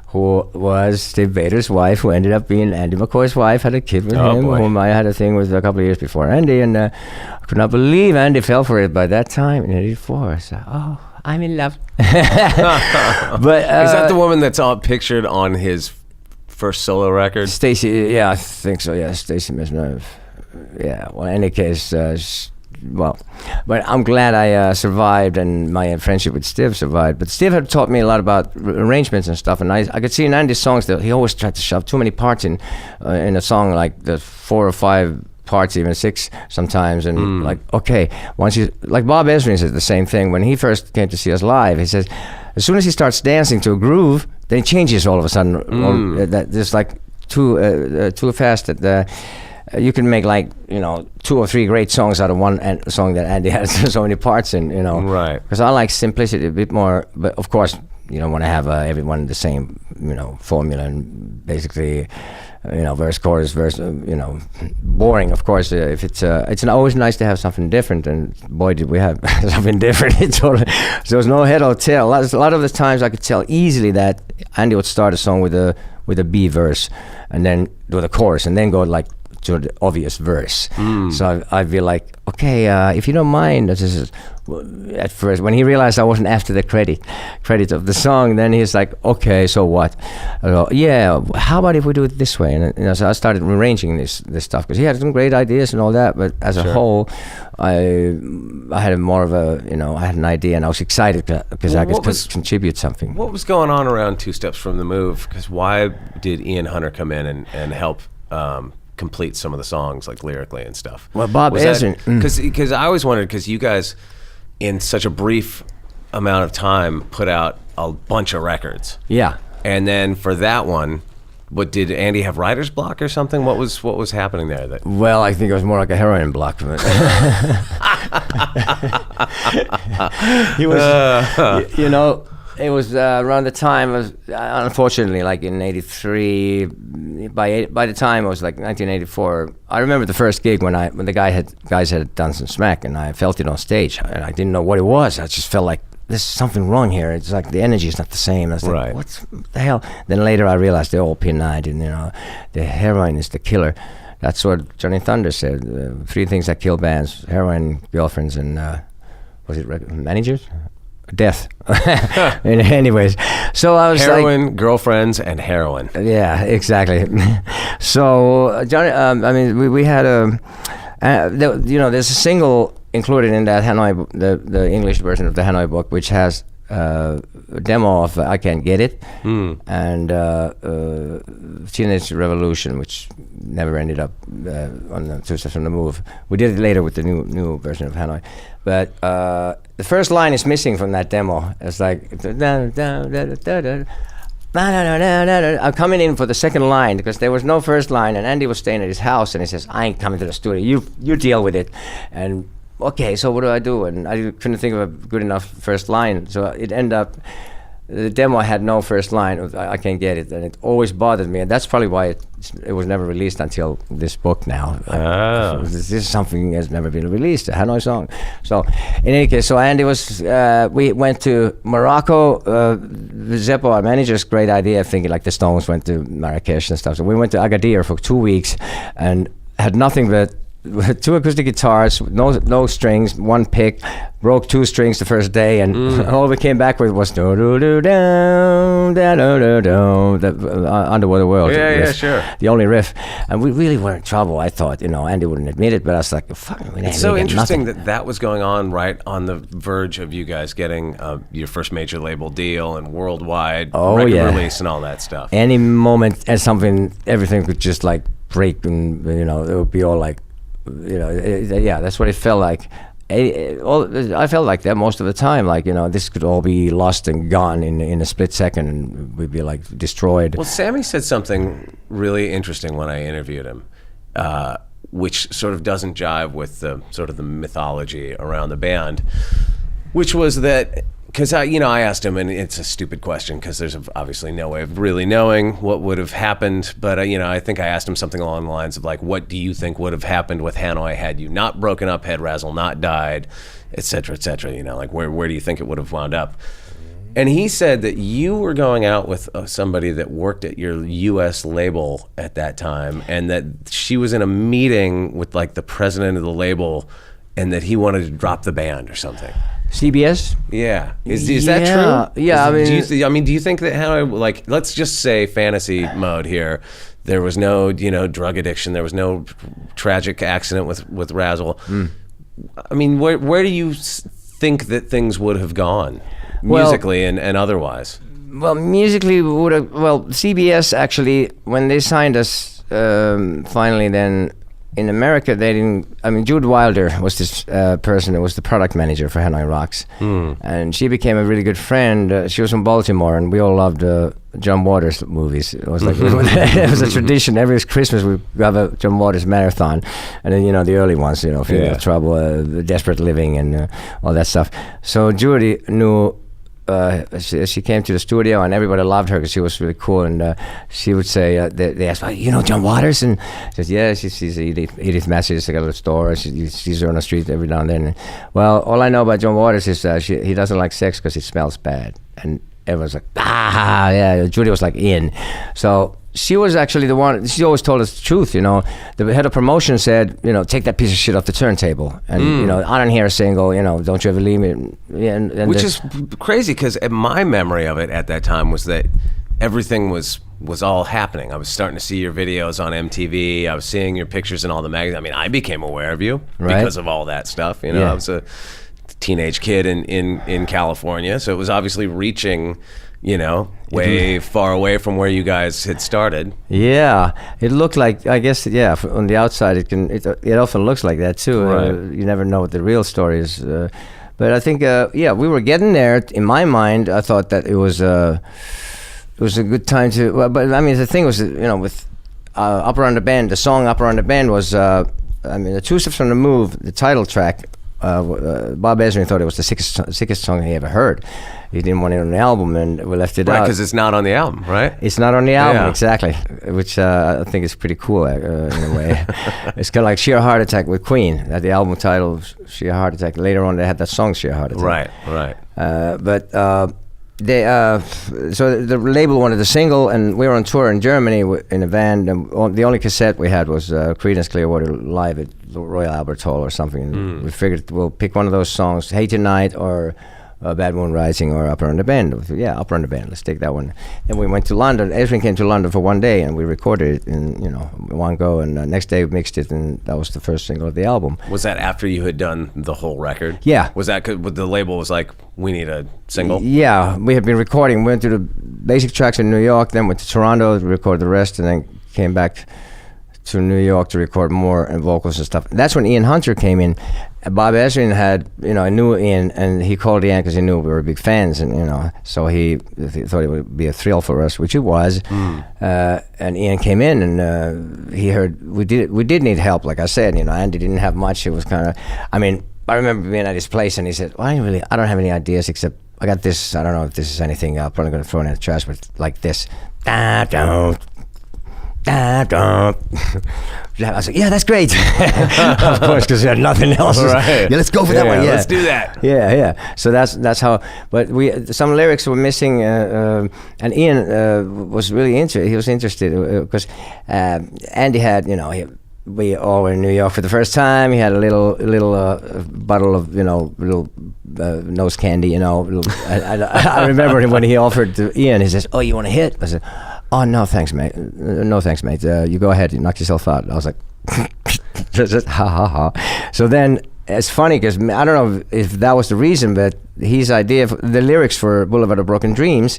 who was Steve Baders' wife, who ended up being Andy McCoy's wife, had a kid with him, whom I had a thing with a couple of years before Andy, and I could not believe Andy fell for it by that time in '84. So, I'm in love. But is that the woman that's all pictured on his first solo record? Stacy, yeah, I think so. Yeah, Stacy Misnove. Yeah. Well, in any case, well, but I'm glad I survived, and my friendship with Steve survived. But Steve had taught me a lot about arrangements and stuff, and I could see in Andy's songs that he always tried to shove too many parts in a song, like the 4 or 5 parts, even 6 sometimes, and like, okay, once you, like Bob Ezrin says the same thing. When he first came to see us live, he says, as soon as he starts dancing to a groove, then it changes all of a sudden. That there's like too fast that you can make, like, 2 or 3 great songs out of one song that Andy has so many parts in, Right. Because I like simplicity a bit more, but of course you don't want to have everyone the same, formula, and basically, verse, chorus, verse, boring. Of course, if it's always nice to have something different, and boy, did we have something different. So there's no head or tail. A lot of the times I could tell easily that Andy would start a song with a B verse, and then do the chorus, and then go like to the obvious verse. So I'd be like, okay, if you don't mind, this is, at first, when he realized I wasn't after the credit of the song, then he's like, okay, so what? I go, yeah, how about if we do it this way? And so I started arranging this stuff, because he had some great ideas and all that, but as a whole, I had more of a, I had an idea, and I was excited because I could contribute something. What was going on around Two Steps from the Move? Because why did Ian Hunter come in and help complete some of the songs, like lyrically and stuff? Well, Bob Ezrin, because I always wondered, because you guys in such a brief amount of time put out a bunch of records. Yeah. And then for that one, what, did Andy have writer's block or something? What was happening there? Well, I think it was more like a heroin block. He was, it was around the time of, unfortunately, like in '83. By the time it was like 1984, I remember the first gig when the guys had done some smack, and I felt it on stage, and I didn't know what it was. I just felt like there's something wrong here. It's like the energy is not the same. I was like, what the hell? Then later I realized they're all P9, and the heroin is the killer. That's what Johnny Thunder said. 3 things that kill bands: heroin, girlfriends, and was it managers? Death. Anyways, so I was heroin, like, girlfriends, and heroin. Yeah, exactly. So Johnny, we had there's a single included in that Hanoi, the English version of the Hanoi book, which has a demo of I Can't Get It and Teenage Revolution, which never ended up on the Two Steps from the Move. We did it later with the new version of Hanoi, but the first line is missing from that demo. It's like I'm coming in for the second line because there was no first line, and Andy was staying at his house, and he says, I ain't coming to the studio, you deal with it. And okay, so what do I do? And I couldn't think of a good enough first line, so it ended up, the demo had no first line. I Can't Get It, and it always bothered me, and that's probably why it was never released until this book now. This is something that's never been released, a Hanoi song. So in any case, so Andy was, we went to Morocco. Zeppo, our manager's great idea, thinking like the Stones went to Marrakesh and stuff. So we went to Agadir for 2 weeks and had nothing but 2 acoustic guitars, no strings, 1 pick, broke 2 strings the first day, and all we came back with was the Underwater World. Yeah, riff, sure. The only riff, and we really were in trouble. I thought, Andy wouldn't admit it, but I was like, "Fuck." It's so interesting that was going on right on the verge of you guys getting your first major label deal and worldwide record release and all that stuff. Any moment, everything could just like break, and it would be all like. That's what it felt like. I felt like that most of the time, like, this could all be lost and gone in a split second, and we'd be like destroyed. Well, Sammy said something really interesting when I interviewed him, which sort of doesn't jive with the sort of the mythology around the band, which was that, because I asked him, and it's a stupid question because there's obviously no way of really knowing what would have happened, but I think I asked him something along the lines of like, what do you think would have happened with Hanoi had you not broken up, had Razzle not died, et cetera, like where do you think it would have wound up? And he said that you were going out with somebody that worked at your U.S. label at that time, and that she was in a meeting with like the president of the label, and that he wanted to drop the band or something. CBS? Yeah. Is that true? Yeah, do you think that Hanoi, like, let's just say fantasy mode here, there was no, drug addiction, there was no tragic accident with Razzle. I mean, where do you think that things would have gone, musically and otherwise? Well, musically, CBS actually, when they signed us, finally then, in America, they didn't. I mean, Jude Wilder was this person that was the product manager for Hanoi Rocks, and she became a really good friend. She was from Baltimore, and we all loved John Waters movies. It was like it was a tradition. Every Christmas we have a John Waters marathon, and then the early ones, Feeling of Trouble, Desperate Living, and all that stuff. So Judy knew. She came to the studio and everybody loved her because she was really cool, and she would say they asked, John Waters, and she says, yeah, she sees Edith Masters at the store, she sees her on the street every now and then. Well, all I know about John Waters is he doesn't like sex because it smells bad, and everyone's like, yeah. Judy was like in, so she was actually the one. She always told us the truth. The head of promotion said, take that piece of shit off the turntable, and I don't hear a single. Don't you ever leave me. And which is crazy because my memory of it at that time was that everything was all happening. I was starting to see your videos on MTV. I was seeing your pictures in all the magazines. I mean, I became aware of you because of all that stuff. I was a teenage kid in California, so it was obviously reaching. Way far away from where you guys had started. Yeah, it looked like, I guess, on the outside it often looks like that too. Right. You never know what the real story is. But I think, we were getting there. In my mind, I thought that it was a good time to. Well, but I mean, the thing was, with Up Around the Bend, the song Up Around the Bend was, the Two Steps from the Move, the title track. Bob Ezrin thought it was the sickest song he ever heard. He didn't want it on the album, and we left it out. Right, because it's not on the album, right? It's not on the album, exactly, which I think is pretty cool in a way. It's kind of like Sheer Heart Attack with Queen. The album title, Sheer Heart Attack. Later on, they had that song, Sheer Heart Attack. Right. So the label wanted a single, and we were on tour in Germany in a van, and the only cassette we had was Creedence Clearwater Live at the Royal Albert Hall or something. And we figured we'll pick one of those songs, Hey Tonight or Bad Moon Rising or Up Around the Bend. Yeah, Up Around the Bend, let's take that one. Then we went to London. Ezrin came to London for one day, and we recorded it in one go, and next day we mixed it, and that was the first single of the album. Was that after you had done the whole record? Yeah. Was that because the label was like, we need a single? Yeah, we had been recording. We went to the basic tracks in New York, then went to Toronto to record the rest, and then came back to New York to record more and vocals and stuff. That's when Ian Hunter came in. Bob Ezrin had, knew Ian, and he called Ian because he knew we were big fans, and so he thought it would be a thrill for us, which it was. And Ian came in, and he heard we did need help, like I said. Andy didn't have much. It was kind of, I remember being at his place, and he said, "Well, I don't have any ideas except I got this. I don't know if this is anything. I'm probably going to throw it in the trash, but like this." I was like, yeah, that's great. Of course, because we had nothing else. Right. Yeah, let's go for that one. Yeah, let's do that. Yeah. So that's how. But some lyrics were missing, and Ian was really interested. He was interested because Andy had, we all were in New York for the first time. He had a little bottle of little nose candy. I remember when he offered to Ian. He says, "Oh, you want a hit?" I said, "Oh, no thanks, mate. No thanks, mate. You go ahead. You knock yourself out." I was like, just ha ha ha. So then it's funny because I don't know if that was the reason, but his idea, the lyrics for Boulevard of Broken Dreams,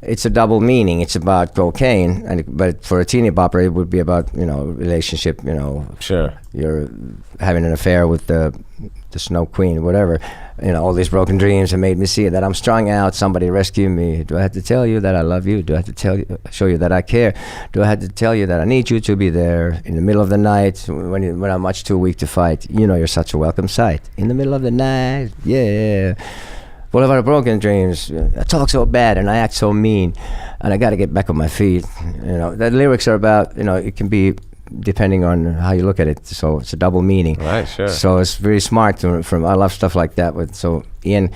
it's a double meaning. It's about cocaine, but for a teeny bopper, it would be about relationship. Sure. You're having an affair with the Snow Queen, whatever. All these broken dreams have made me see that I'm strung out. Somebody rescue me. Do I have to tell you that I love you? Do I have to show you that I care? Do I have to tell you that I need you to be there in the middle of the night when I'm much too weak to fight? You're such a welcome sight. In the middle of the night, yeah. Boulevard of Broken Dreams. I talk so bad and I act so mean, and I got to get back on my feet. The lyrics are about, it can be depending on how you look at it. So it's a double meaning. Right, sure. So it's very smart. I love stuff like that. So Ian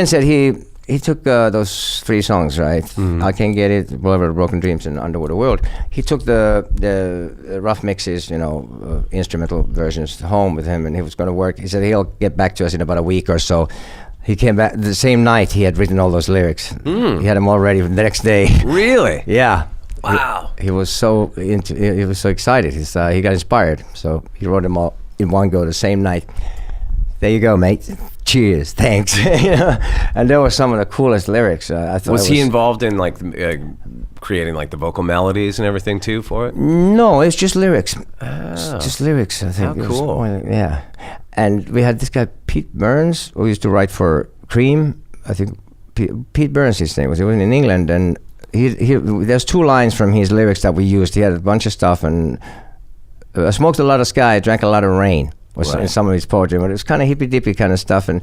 said he took those three songs, right? Mm-hmm. I Can't Get It, Boulevard of Broken Dreams, and Underwater World. He took the rough mixes, instrumental versions home with him, and he was going to work. He said he'll get back to us in about a week or so. He came back the same night. He had written all those lyrics. He had them all ready the next day. Really? Yeah. Wow. He was so he was so excited. He got inspired. So he wrote them all in one go the same night. there you go, mate. Cheers, thanks. You know? And there were some of the coolest lyrics. I thought Was he involved in like creating like the vocal melodies and everything too for it? No, it's just lyrics. It's just lyrics, I think. How cool. Yeah. And we had this guy, Pete Burns, who used to write for Cream. I think Pete Burns, his name was. He was in England, and he there's 2 lines from his lyrics that we used. He had a bunch of stuff, and I smoked a lot of sky, drank a lot of rain, was in some of his poetry, but it was kind of hippy-dippy kind of stuff, and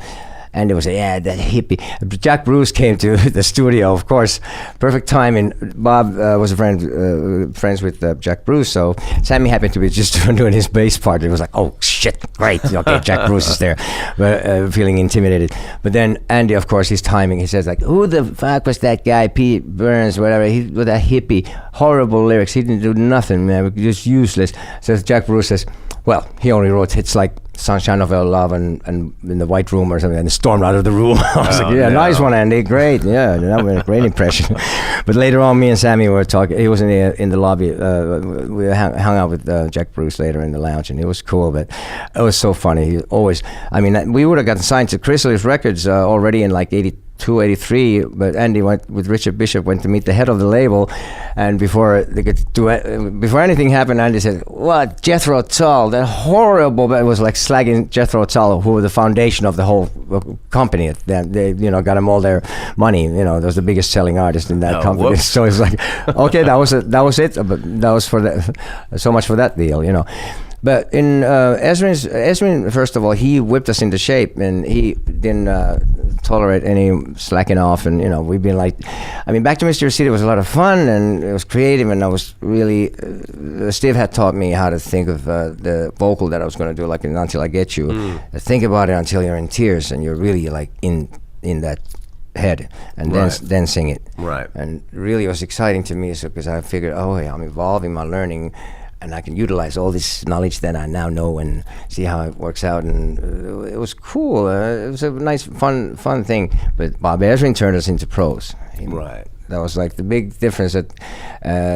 it was, that hippie. Jack Bruce came to the studio, of course, perfect timing. Bob was friends with Jack Bruce, so Sammy happened to be just doing his bass part. It was like, oh, shit, great, okay, Jack Bruce is there, but feeling intimidated. But then Andy, of course, his timing, he says, like, who the fuck was that guy, Pete Burns, whatever, he with that hippie, horrible lyrics, he didn't do nothing, man, just useless. So Jack Bruce says, well, he only wrote hits like Sunshine of Our Love and In the White Room or something, and stormed out of the room. I was like, nice one, Andy, great, yeah, that was a great impression. But later on, me and Sammy were talking, he was in the lobby, we hung out with Jack Bruce later in the lounge, and it was cool, but it was so funny. He always, I mean, we would have gotten signed to Chrysalis Records already in like 82, 83, but Andy went with Richard Bishop, went to meet the head of the label, and before anything happened, Andy said, what, Jethro Tull, that horrible, but it was like slagging Jethro Tull, who were the foundation of the whole company. They got him all their money, there was the biggest selling artist in that company. Whoops. So it's like, okay, that was it, but that was so much for that deal, But in Ezrin, first of all, he whipped us into shape, and he didn't tolerate any slacking off. And we've been like, Back to Mystery City was a lot of fun, and it was creative, and I was really Steve had taught me how to think of the vocal that I was going to do, like in Until I Get You. Think about it until you're in tears, and you're really like in that head, and then sing it. Right. And really, it was exciting to me, because I figured, I'm evolving my learning, and I can utilize all this knowledge that I now know and see how it works out. And it was cool. It was a nice, fun thing. But Bob Ezrin turned us into pros. Right. That was like the big difference. That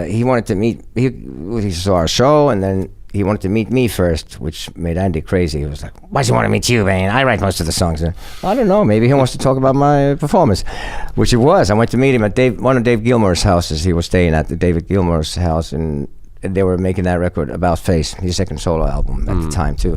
he wanted to meet. He saw our show, and then he wanted to meet me first, which made Andy crazy. He was like, "Why does he want to meet you, man? I write most of the songs." And I don't know. Maybe he wants to talk about my performance, which it was. I went to meet him at one of Dave Gilmour's houses. He was staying at the David Gilmour's house, and they were making that record, About Face, his second solo album at the time too.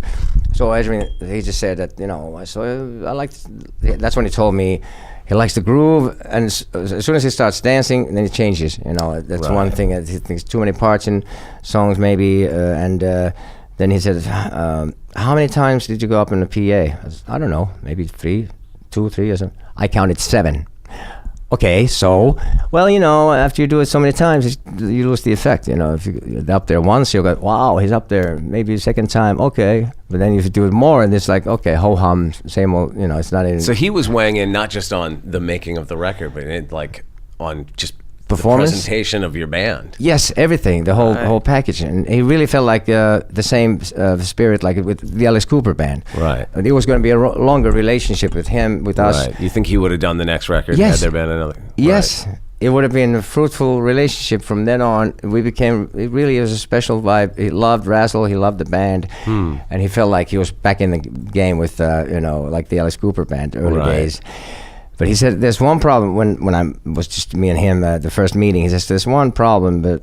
So Ezrin, he just said that, I liked, that's when he told me he likes the groove, and as soon as he starts dancing, then he changes, that's one thing, that he thinks too many parts in songs maybe, and then he said, how many times did you go up in the PA? I don't know, maybe 3 or something. I counted 7. Okay, so, after you do it so many times, you lose the effect. If you're up there once, you'll go, wow, he's up there. Maybe a second time, okay. But then if you do it more, and it's like, okay, ho-hum, same old, it's not in. So he was weighing in not just on the making of the record, but on just performance, the presentation of your band. Yes, everything, the whole package, and he really felt like the same spirit like with the Alice Cooper band. Right. And it was going to be a longer relationship with him, with us. Right. You think he would have done the next record? Yes. Had there been another? Yes. Right. It would have been a fruitful relationship from then on. It really was a special vibe. He loved Razzle, he loved the band, and he felt like he was back in the game with, like the Alice Cooper band, early days. But he said, there's one problem, when I was just me and him the first meeting, he says, there's one problem, but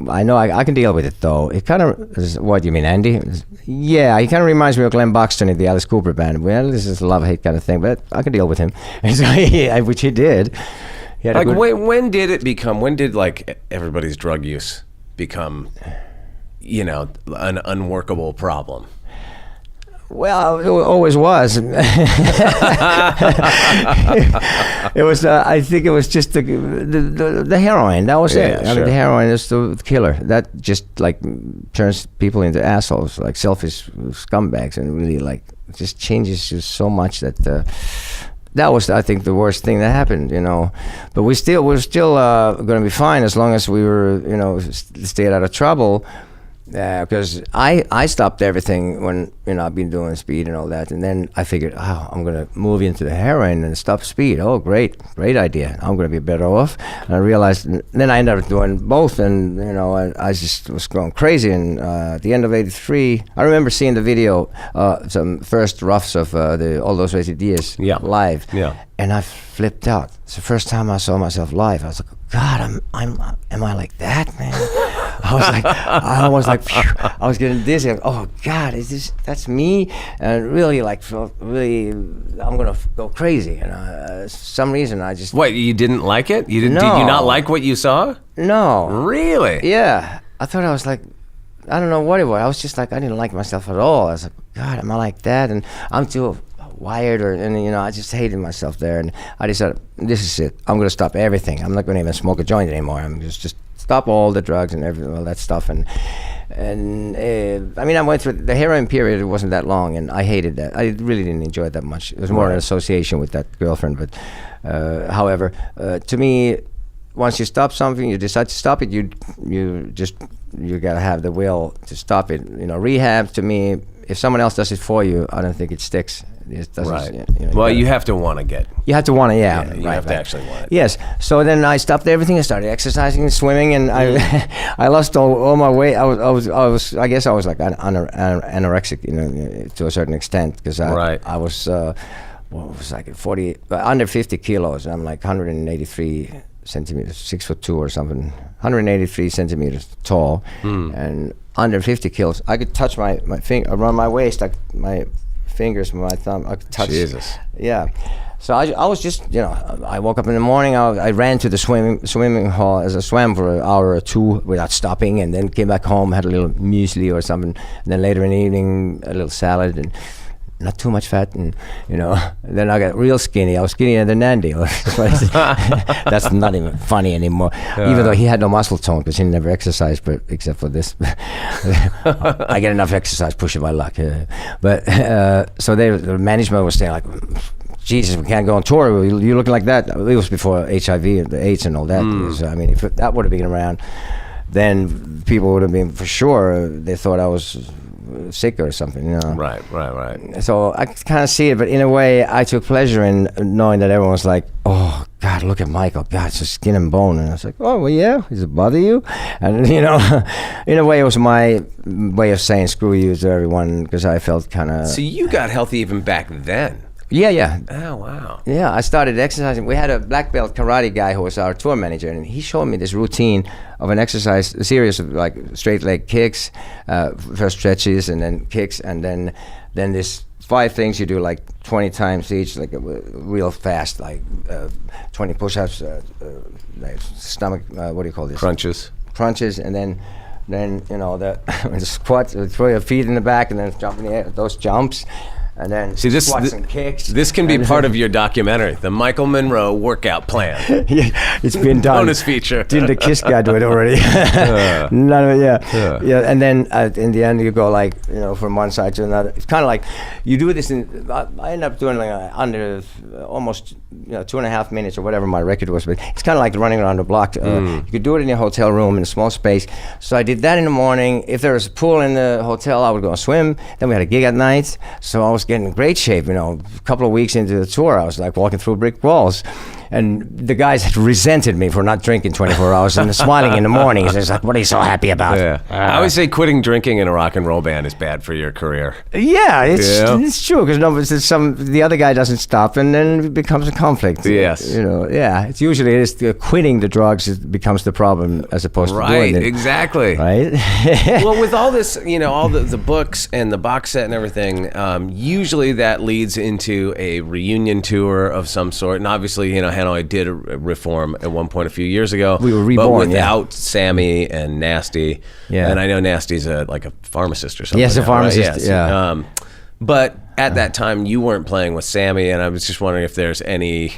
I know I can deal with it, though. It kind of, what do you mean, Andy? Yeah, he kind of reminds me of Glenn Buxton in the Alice Cooper band. Well, this is a love-hate kind of thing, but I can deal with him. And so which he did. He had when did like everybody's drug use become, an unworkable problem? Well, it always was. It was. I think it was just the heroin. That was it. Sure. The heroin is the killer. That just like turns people into assholes, like selfish scumbags, and really like just changes you so much that. That was, I think, the worst thing that happened, But we're still going to be fine as long as we were, stayed out of trouble. because I stopped everything when I've been doing speed and all that, and then I figured, I'm gonna move into the heroin and stop speed. Oh, great idea. I'm gonna be better off. And I realized, and then I ended up doing both, and I just was going crazy. And at the end of '83, I remember seeing the video, some first roughs of all those ACDs live, and I flipped out. It's the first time I saw myself live. I was like, God, am I like that, man? I was like, phew, I was getting dizzy. Like, oh God, that's me? And really, felt really, I'm gonna go crazy. Some reason I just. Wait, you didn't like it? Did you not like what you saw? No. Really? Yeah, I thought I was like, I don't know what it was. I was just like, I didn't like myself at all. I was like, God, am I like that? And I'm too wired, I just hated myself there, and I decided, this is it. I'm gonna stop everything. I'm not gonna even smoke a joint anymore. I'm just stop all the drugs and all that stuff. And I went through the heroin period. It wasn't that long, and I hated that. I really didn't enjoy it that much. It was more an association with that girlfriend. But however, to me, once you stop something, you decide to stop it. You gotta have the will to stop it. Rehab, to me, if someone else does it for you, I don't think it sticks. It doesn't, right. You have to want to get. You have to want to, You right, have to actually want it. Yes. So then I stopped everything. I started exercising and swimming, and I lost all my weight. I guess I was like anorexic, to a certain extent, because I was like 40, under 50 kilos. I'm like 183 centimeters, 6'2" or something, 183 centimeters tall, and under 50 kilos. I could touch my finger around my waist, like my fingers, my thumb. I could touch. Jesus. Yeah. So I was just, I woke up in the morning. I ran to the swimming hall as I swam for an hour or two without stopping, and then came back home, had a little muesli or something, and then later in the evening a little salad and not too much fat, and then I got real skinny. I was skinnier than Andy. That's not even funny anymore. Even though he had no muscle tone because he never exercised, but except for this, I get enough exercise pushing my luck. But so the management was saying like, Jesus, we can't go on tour. You're looking like that. It was before HIV and the AIDS and all that. So, if that would have been around, then people would have been, for sure, they thought I was sick or something, Right. So I kind of see it, but in a way, I took pleasure in knowing that everyone was like, "Oh God, look at Michael! God, it's just skin and bone." And I was like, "Oh well, yeah. Does it bother you?" And in a way, it was my way of saying "screw you" to everyone, because I felt kind of. So you got healthy even back then. Yeah. Oh, wow. Yeah, I started exercising. We had a black belt karate guy who was our tour manager, and he showed me this routine of a series of like straight leg kicks, first stretches, and then kicks, and then this 5 things you do like 20 times each, like real fast, like 20 push-ups, like stomach, what do you call this? Crunches, and then the squats, throw your feet in the back, and then jump in the air, those jumps. And then squats and kicks. This can be part of your documentary, the Michael Monroe workout plan. Yeah, it's been done. Bonus feature. Didn't the KISS guy do it already? None of it, yeah. And then in the end, you go like, from one side to another. It's kind of like you do this I end up doing like under almost 2.5 minutes or whatever my record was. But it's kind of like running around the block. You could do it in your hotel room in a small space. So I did that in the morning. If there was a pool in the hotel, I would go swim. Then we had a gig at night. So I was getting in great shape. A couple of weeks into the tour, I was like walking through brick walls. And the guys had resented me for not drinking 24 hours and smiling in the mornings. It's like, what are you so happy about? Yeah. I always say quitting drinking in a rock and roll band is bad for your career. Yeah, it's true, because the other guy doesn't stop, and then it becomes a conflict. Yes. It's usually quitting the drugs becomes the problem as opposed to doing it. Right, exactly. Right? Well, with all this, all the books and the box set and everything, usually that leads into a reunion tour of some sort, and obviously, Hanoi did a reform at one point a few years ago. We were reborn, but without Sammy and Nasty. Yeah. And I know Nasty's like a pharmacist or something. Yes, a pharmacist, right? Yes. Yeah. But at that time, you weren't playing with Sammy, and I was just wondering if there's any,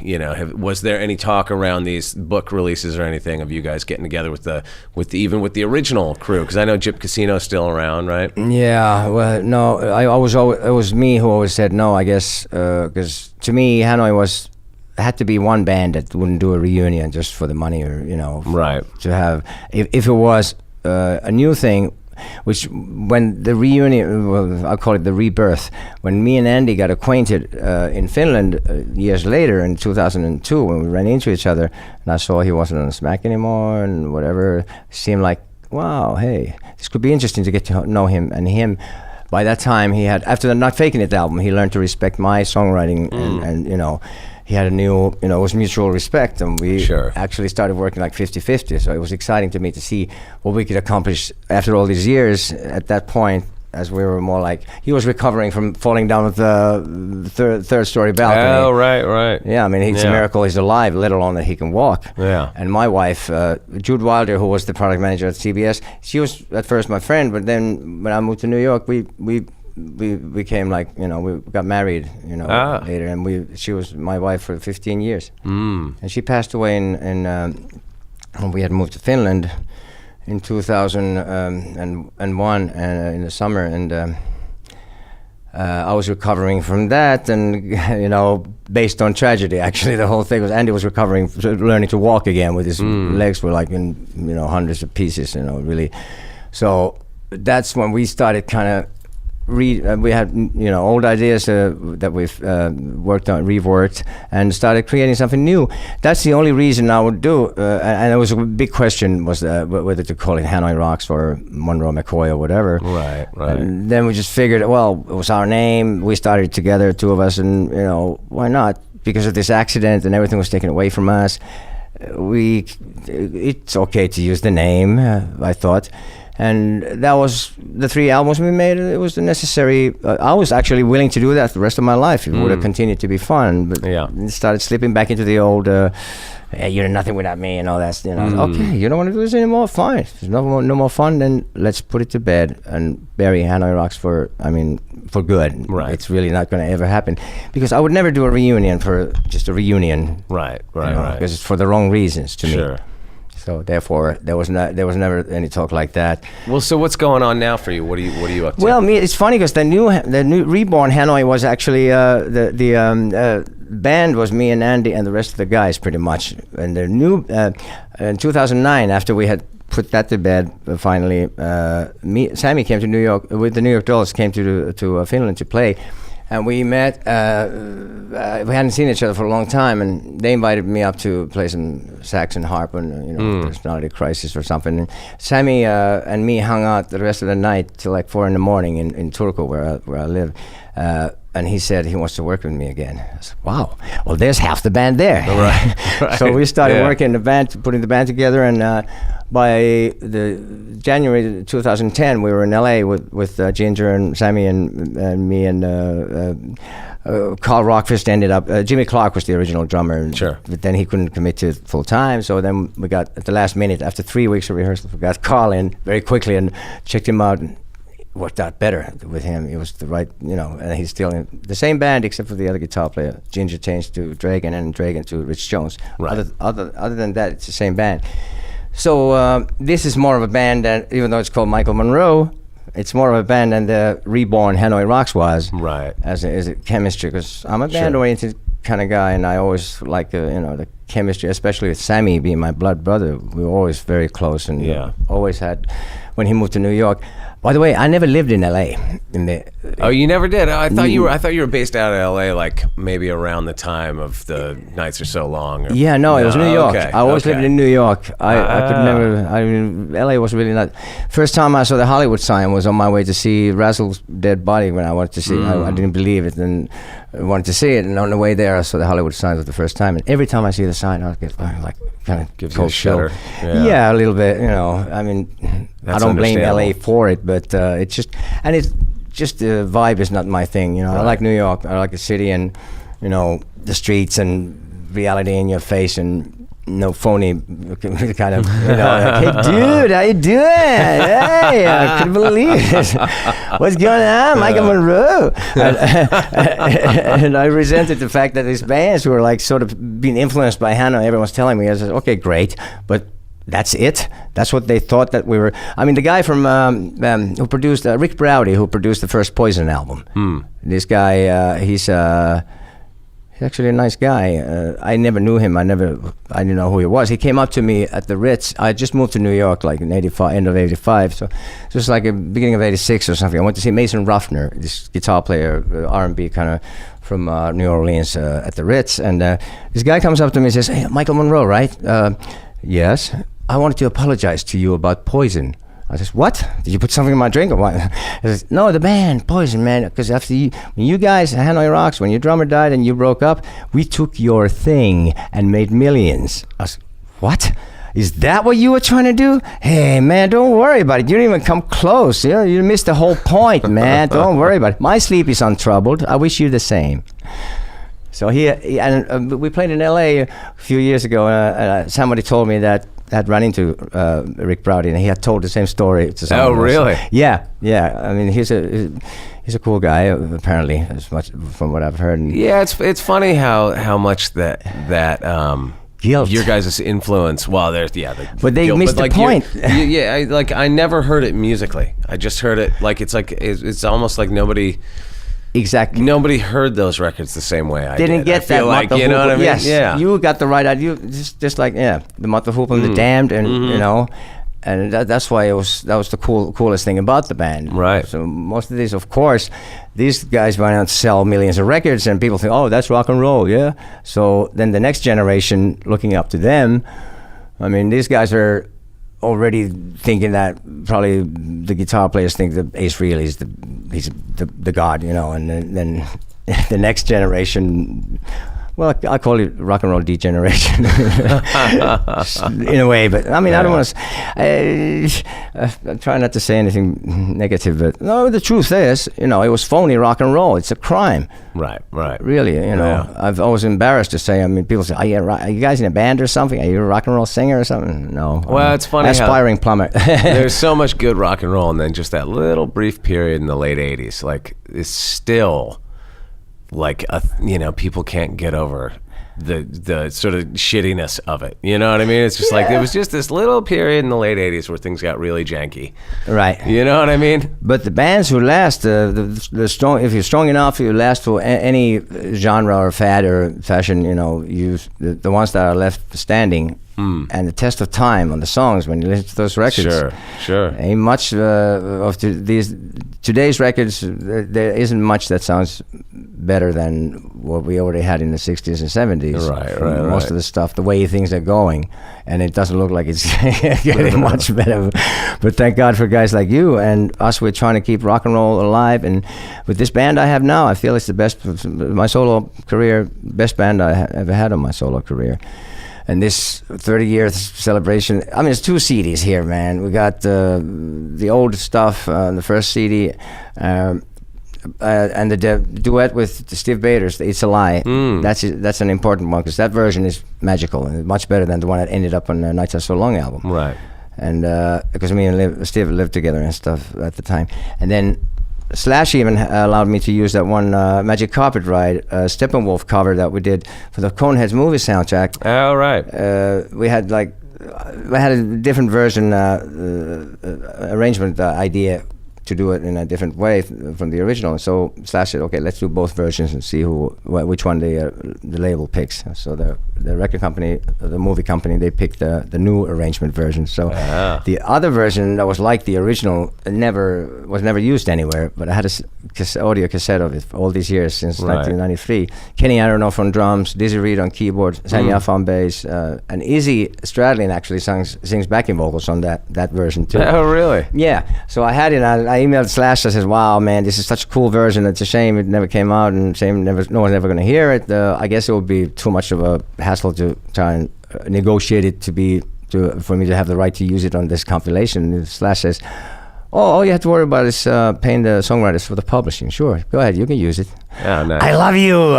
was there any talk around these book releases or anything of you guys getting together with the original crew? Because I know Gyp Casino's still around, right? Yeah. Well, no, it was me who always said no, I guess, because to me, Hanoi had to be one band that wouldn't do a reunion just for the money, or right, to have. If it was a new thing, which when the reunion, well, I'll call it the rebirth, when me and Andy got acquainted in Finland years later in 2002 when we ran into each other, and I saw he wasn't on Smack anymore and whatever, it seemed like, wow, hey, this could be interesting to get to know him. And him, by that time, he had, after the Not Faking It album, he learned to respect my songwriting and you know, he had a new, you know, it was mutual respect, and we actually started working like 50-50. So it was exciting to me to see what we could accomplish after all these years. At that point, as we were more like, he was recovering from falling down with the third story balcony. Oh, right. Yeah, I mean, it's a miracle he's alive, let alone that he can walk. Yeah. And my wife, Jude Wilder, who was the product manager at CBS, she was at first my friend, but then when I moved to New York, we became like, you know, we got married, you know, later, and she was my wife for 15 years. And she passed away in when we had moved to Finland in 2001 in the summer, and I was recovering from that, and you know, based on tragedy, actually, the whole thing was Andy was recovering, learning to walk again with his legs were like in, you know, hundreds of pieces, you know, really. So that's when we started kind of we had, you know, old ideas that we've worked on, reworked, and started creating something new. That's the only reason I would do, and it was a big question was whether to call it Hanoi Rocks or Monroe McCoy or whatever. Right. And then we just figured, well, it was our name. We started together, two of us, and you know, why not? Because of this accident and everything was taken away from us, it's okay to use the name, I thought. And that was the 3 albums we made. It was the necessary. I was actually willing to do that the rest of my life. It would have continued to be fun, but it started slipping back into the old, hey, you're nothing without me and all that. You know, okay, you don't want to do this anymore? Fine. If there's no more fun, then let's put it to bed and bury Hanoi Rocks for good. Right. It's really not going to ever happen, because I would never do a reunion for just a reunion. Right. Because it's for the wrong reasons to me. Sure. So therefore, there was never any talk like that. Well, so what's going on now for you? What are you up to? Well, it's funny because the new reborn Hanoi was actually the band was me and Andy and the rest of the guys pretty much. And the new in 2009, after we had put that to bed, finally, Sammy came to New York with the New York Dolls, came to Finland to play. And we met, we hadn't seen each other for a long time, and they invited me up to play some sax and harp and, you know, personality crisis or something. And Sammy and me hung out the rest of the night till like 4 a.m. in Turku, where I live. And he said he wants to work with me again. I said, wow, well, there's half the band there. Right. So we started working putting the band together, and by the January 2010, we were in LA with Ginger and Sammy and me and Carl Rockfist ended up. Jimmy Clark was the original drummer, sure, but then he couldn't commit to it full time. So then we got at the last minute, after 3 weeks of rehearsal, we got Carl in very quickly and checked him out. And worked out better with him. It was the right, you know, and he's still in the same band except for the other guitar player. Ginger changed to Dragan and Dragan to Rich Jones. Right. Other than that, it's the same band. So this is more of a band that, even though it's called Michael Monroe, it's more of a band than the reborn Hanoi Rocks was. Right. As a chemistry, because I'm a band-oriented kind of guy, and I always like, you know, the chemistry, especially with Sammy being my blood brother. We were always very close, and always had, when he moved to New York. By the way, I never lived in LA. Oh, you never did? I thought you were based out of LA, like maybe around the time of the Nights Are So Long. Or, yeah, no, it was New York. Okay, I always lived in New York. I could never. I mean, LA was really not. First time I saw the Hollywood sign was on my way to see Razzle's dead body when I wanted to see. I didn't believe it and wanted to see it. And on the way there, I saw the Hollywood sign for the first time. And every time I see the sign, I get like kind of gives you a shudder. Yeah, a little bit. You know, I mean, I don't blame LA for it, but it's just, and it's just the vibe is not my thing. You know, I like New York. I like the city and, you know, the streets and reality in your face and no phony kind of, you know, like, hey dude, how you doing? Hey, I couldn't believe it. What's going on, Michael Monroe? And I resented the fact that these bands were like sort of being influenced by Hanoi. Everyone's telling me, I said, okay, great, but that's it. That's what they thought that we were. I mean, the guy from who produced Rick Browdy, who produced the first Poison album. This guy, actually a nice guy. I never knew him. I didn't know who he was. He came up to me at the Ritz. I just moved to New York like in '85, end of '85, so just like a beginning of '86 or something. I went to see Mason Ruffner, this guitar player, R&B kind of from New Orleans, at the Ritz, and this guy comes up to me and says, "Hey, Michael Monroe, right?" Yes. I wanted to apologize to you about Poison. I says, what? Did you put something in my drink or what? He says, no, the band, Poison, man. Because after when you guys, Hanoi Rocks, when your drummer died and you broke up, we took your thing and made millions. I said, what? Is that what you were trying to do? Hey, man, don't worry about it. You didn't even come close. You missed the whole point, man. Don't worry about it. My sleep is untroubled. I wish you the same. So we played in L.A. a few years ago. Somebody told me that had run into Rick Browdy, and he had told the same story to someone. Oh, really? Yeah. I mean, he's a cool guy, apparently, as much from what I've heard. And yeah, it's funny how much that guilt, your guys' influence. Well, there's but they guilt, missed the point. I never heard it musically. I just heard it it's almost like nobody. Exactly. Nobody heard those records the same way I did. Didn't get that. Like, you know what I mean? Yes. Yeah. You got the right idea. Just like the Mother Hoop and the Damned, and you know, and that's why that was the coolest thing about the band. Right. So most of these, of course, these guys went out to sell millions of records, and people think, oh, that's rock and roll, yeah. So then the next generation, looking up to them, I mean, these guys are already thinking that probably the guitar players think that Ace Frehley is the god, you know, and then the next generation, well, I call it rock and roll degeneration in a way, but I mean, I don't want to. I try not to say anything negative, but no, the truth is, you know, it was phony rock and roll. It's a crime. Right. Really, you know, Yeah. I've always embarrassed to say. I mean, people say, are you guys in a band or something? Are you a rock and roll singer or something? No. Well, it's funny. Aspiring plumber. There's so much good rock and roll, and then just that little brief period in the late '80s, like, is still. Like, people can't get over the sort of shittiness of it. You know what I mean? It's just like, it was just this little period in the late 80s where things got really janky. Right. You know what I mean? But the bands who last, the strong, if you're strong enough, you last for any genre or fad or fashion, you know, the ones that are left standing. And the test of time on the songs when you listen to those records. Sure. Ain't much of today's records. There isn't much that sounds better than what we already had in the 60s and 70s. Right. Most of the stuff, the way things are going, and it doesn't look like it's getting much better. But thank God for guys like you and us. We're trying to keep rock and roll alive. And with this band I have now, I feel it's the best, my solo career, best band I ever had on my solo career. And this 30-year celebration, I mean, it's 2 CDs here, man. We got the old stuff, the first CD, and the duet with Steve Bader's, It's a Lie. That's an important one, because that version is magical and much better than the one that ended up on the Nights Are So Long album. Right. And because me and Steve lived together and stuff at the time. And then Slash even allowed me to use that one Magic Carpet Ride Steppenwolf cover that we did for the Coneheads movie soundtrack. Oh, right. We had a different version arrangement idea to do it in a different way from the original. So Slash said, okay, let's do both versions and see which one the label picks. So the record company, the movie company, they picked the new arrangement version. So the other version that was like the original was never used anywhere, but I had a audio cassette of it for all these years since 1993. Kenny Aronoff on drums, Dizzy Reed on keyboard, Sam Yaffa on bass, and Izzy Stradlin actually sings backing vocals on that version too. Oh, really? Yeah. So I had it. I emailed Slash. I said, "Wow, man, this is such a cool version. It's a shame it never came out, and no one's ever going to hear it. I guess it would be too much of a hassle to try and negotiate it for me to have the right to use it on this compilation." And Slash says, all you have to worry about is paying the songwriters for the publishing. Sure, go ahead, you can use it. Oh, nice. I love you.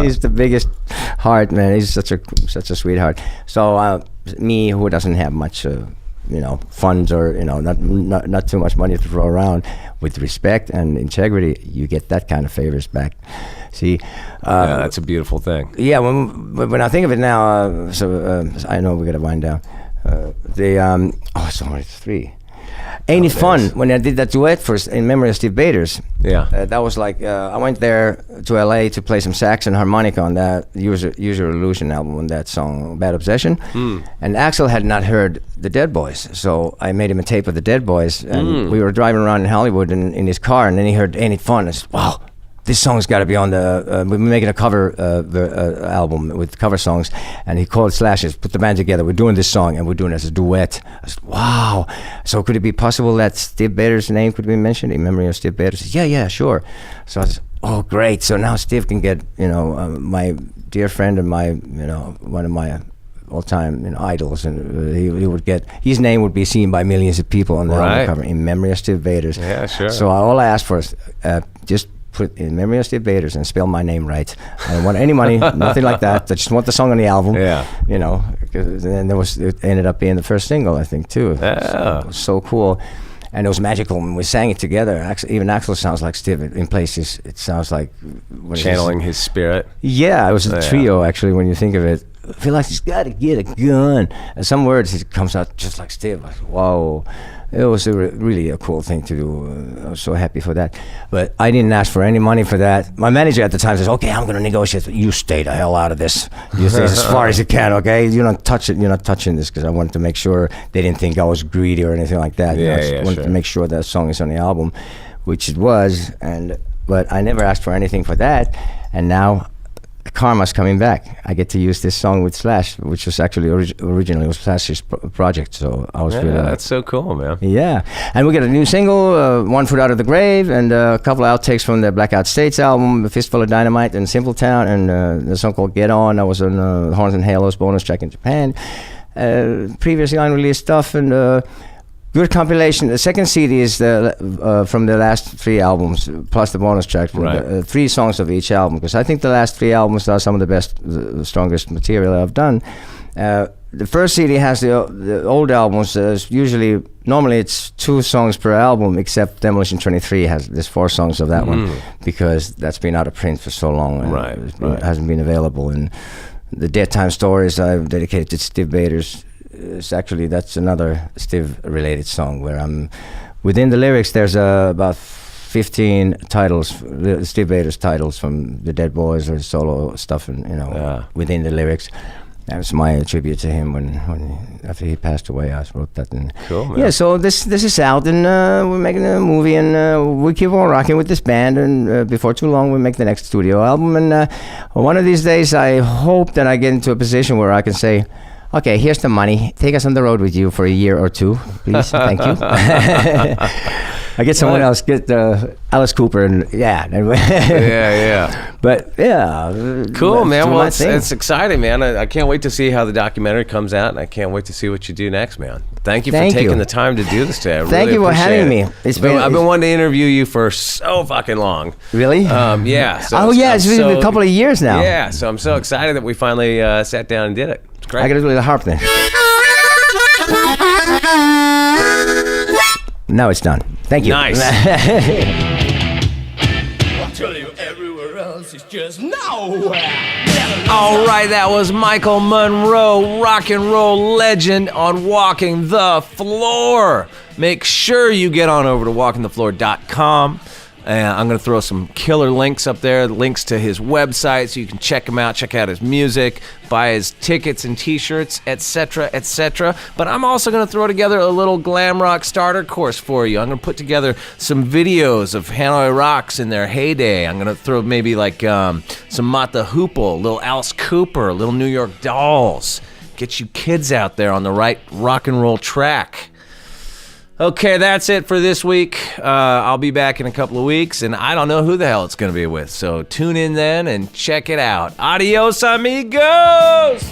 He's the biggest heart, man. He's such a sweetheart. So me, who doesn't have much. Funds or not too much money to throw around, with respect and integrity, you get that kind of favors back. See, that's a beautiful thing. Yeah, when I think of it now, I know we got to wind down. It's only 3. Ain't It Fun, when I did that duet first in memory of Steve Baders. Yeah. That was like, I went there to LA to play some sax and harmonica on that Use Your Illusion album, on that song, Bad Obsession. And Axl had not heard the Dead Boys, so I made him a tape of the Dead Boys, and we were driving around in Hollywood in his car, and then he heard Ain't It Fun. I said, wow, this song's got to be on the, we're making a cover album with cover songs, and he called Slash, put the band together, we're doing this song, and we're doing it as a duet. I said, wow, so could it be possible that Steve Baders' name could be mentioned in memory of Steve Baders? He said, yeah, sure. So I said, oh, great, so now Steve can get, my dear friend and my, one of my all-time idols, and he would get, his name would be seen by millions of people on the album cover in memory of Steve Baders. Yeah, sure. So all I asked for is just put in memory of Steve Baders and spell my name right. I don't want any money, nothing like that. I just want the song on the album. Yeah. Because then it ended up being the first single, I think, too. Yeah. It was so cool. And it was magical when we sang it together. Even Axl sounds like Steve in places. It sounds like channeling his spirit. Yeah, it was a trio, actually, when you think of it. I feel like he's got to get a gun. And some words, it comes out just like Steve. Like, whoa. It was really a cool thing to do. I was so happy for that. But I didn't ask for any money for that. My manager at the time says, okay, I'm going to negotiate. You stay the hell out of this. You stay as far as you can, okay? You don't touch it. You're not touching this, because I wanted to make sure they didn't think I was greedy or anything like that. I wanted to make sure that song is on the album, which it was. But I never asked for anything for that. And now karma's coming back. I get to use this song with Slash, which was actually originally was Slash's project. So I was really, that's so cool, man. Yeah, and we got a new single, One Foot Out of the Grave, and a couple of outtakes from the Blackout States album, A Fistful of Dynamite and Simple Town, and the song called Get On. That was on Horns and Halos bonus track in Japan. Previously unreleased stuff, and good compilation. The second CD is from the last three albums, plus the bonus track. From 3 songs of each album, because I think the last 3 albums are some of the best, the strongest material I've done. The first CD has the old albums. Normally it's 2 songs per album, except Demolition 23 there's 4 songs of that one, because that's been out of print for so long. And it hasn't been available. And the Dead Time Stories I've dedicated to Steve Baders. That's another Steve-related song where I'm within the lyrics. There's about 15 titles, Steve Baders titles from the Dead Boys or solo stuff, and within the lyrics. That was my tribute to him after he passed away. I wrote that. And cool, man. Yeah, so this is out, and we're making a movie, and we keep on rocking with this band. And before too long, we'll make the next studio album. And one of these days, I hope that I get into a position where I can say, okay, here's the money. Take us on the road with you for a year or 2, please. Thank you. I get someone else, get Alice Cooper, and yeah. But yeah. Cool, man. Well, it's exciting, man. I can't wait to see how the documentary comes out, and I can't wait to see what you do next, man. Thank you for taking the time to do this today. Thank you for having me. I've been wanting to interview you for so fucking long. Really? Yeah. So it's been a couple of years now. Yeah, so I'm so excited that we finally sat down and did it. It's great. I got to do the harp then. Now it's done. Thank you. Nice. I'll tell you, everywhere else is just nowhere. All right, that was Michael Monroe, rock and roll legend, on Walking the Floor. Make sure you get on over to walkingthefloor.com. And I'm going to throw some killer links up there, links to his website, so you can check him out, check out his music, buy his tickets and t-shirts, etc., etc. But I'm also going to throw together a little glam rock starter course for you. I'm going to put together some videos of Hanoi Rocks in their heyday. I'm going to throw maybe like some Mata Hoople, little Alice Cooper, little New York Dolls. Get you kids out there on the right rock and roll track. Okay, that's it for this week. I'll be back in a couple of weeks, and I don't know who the hell it's going to be with. So tune in then and check it out. Adios, amigos!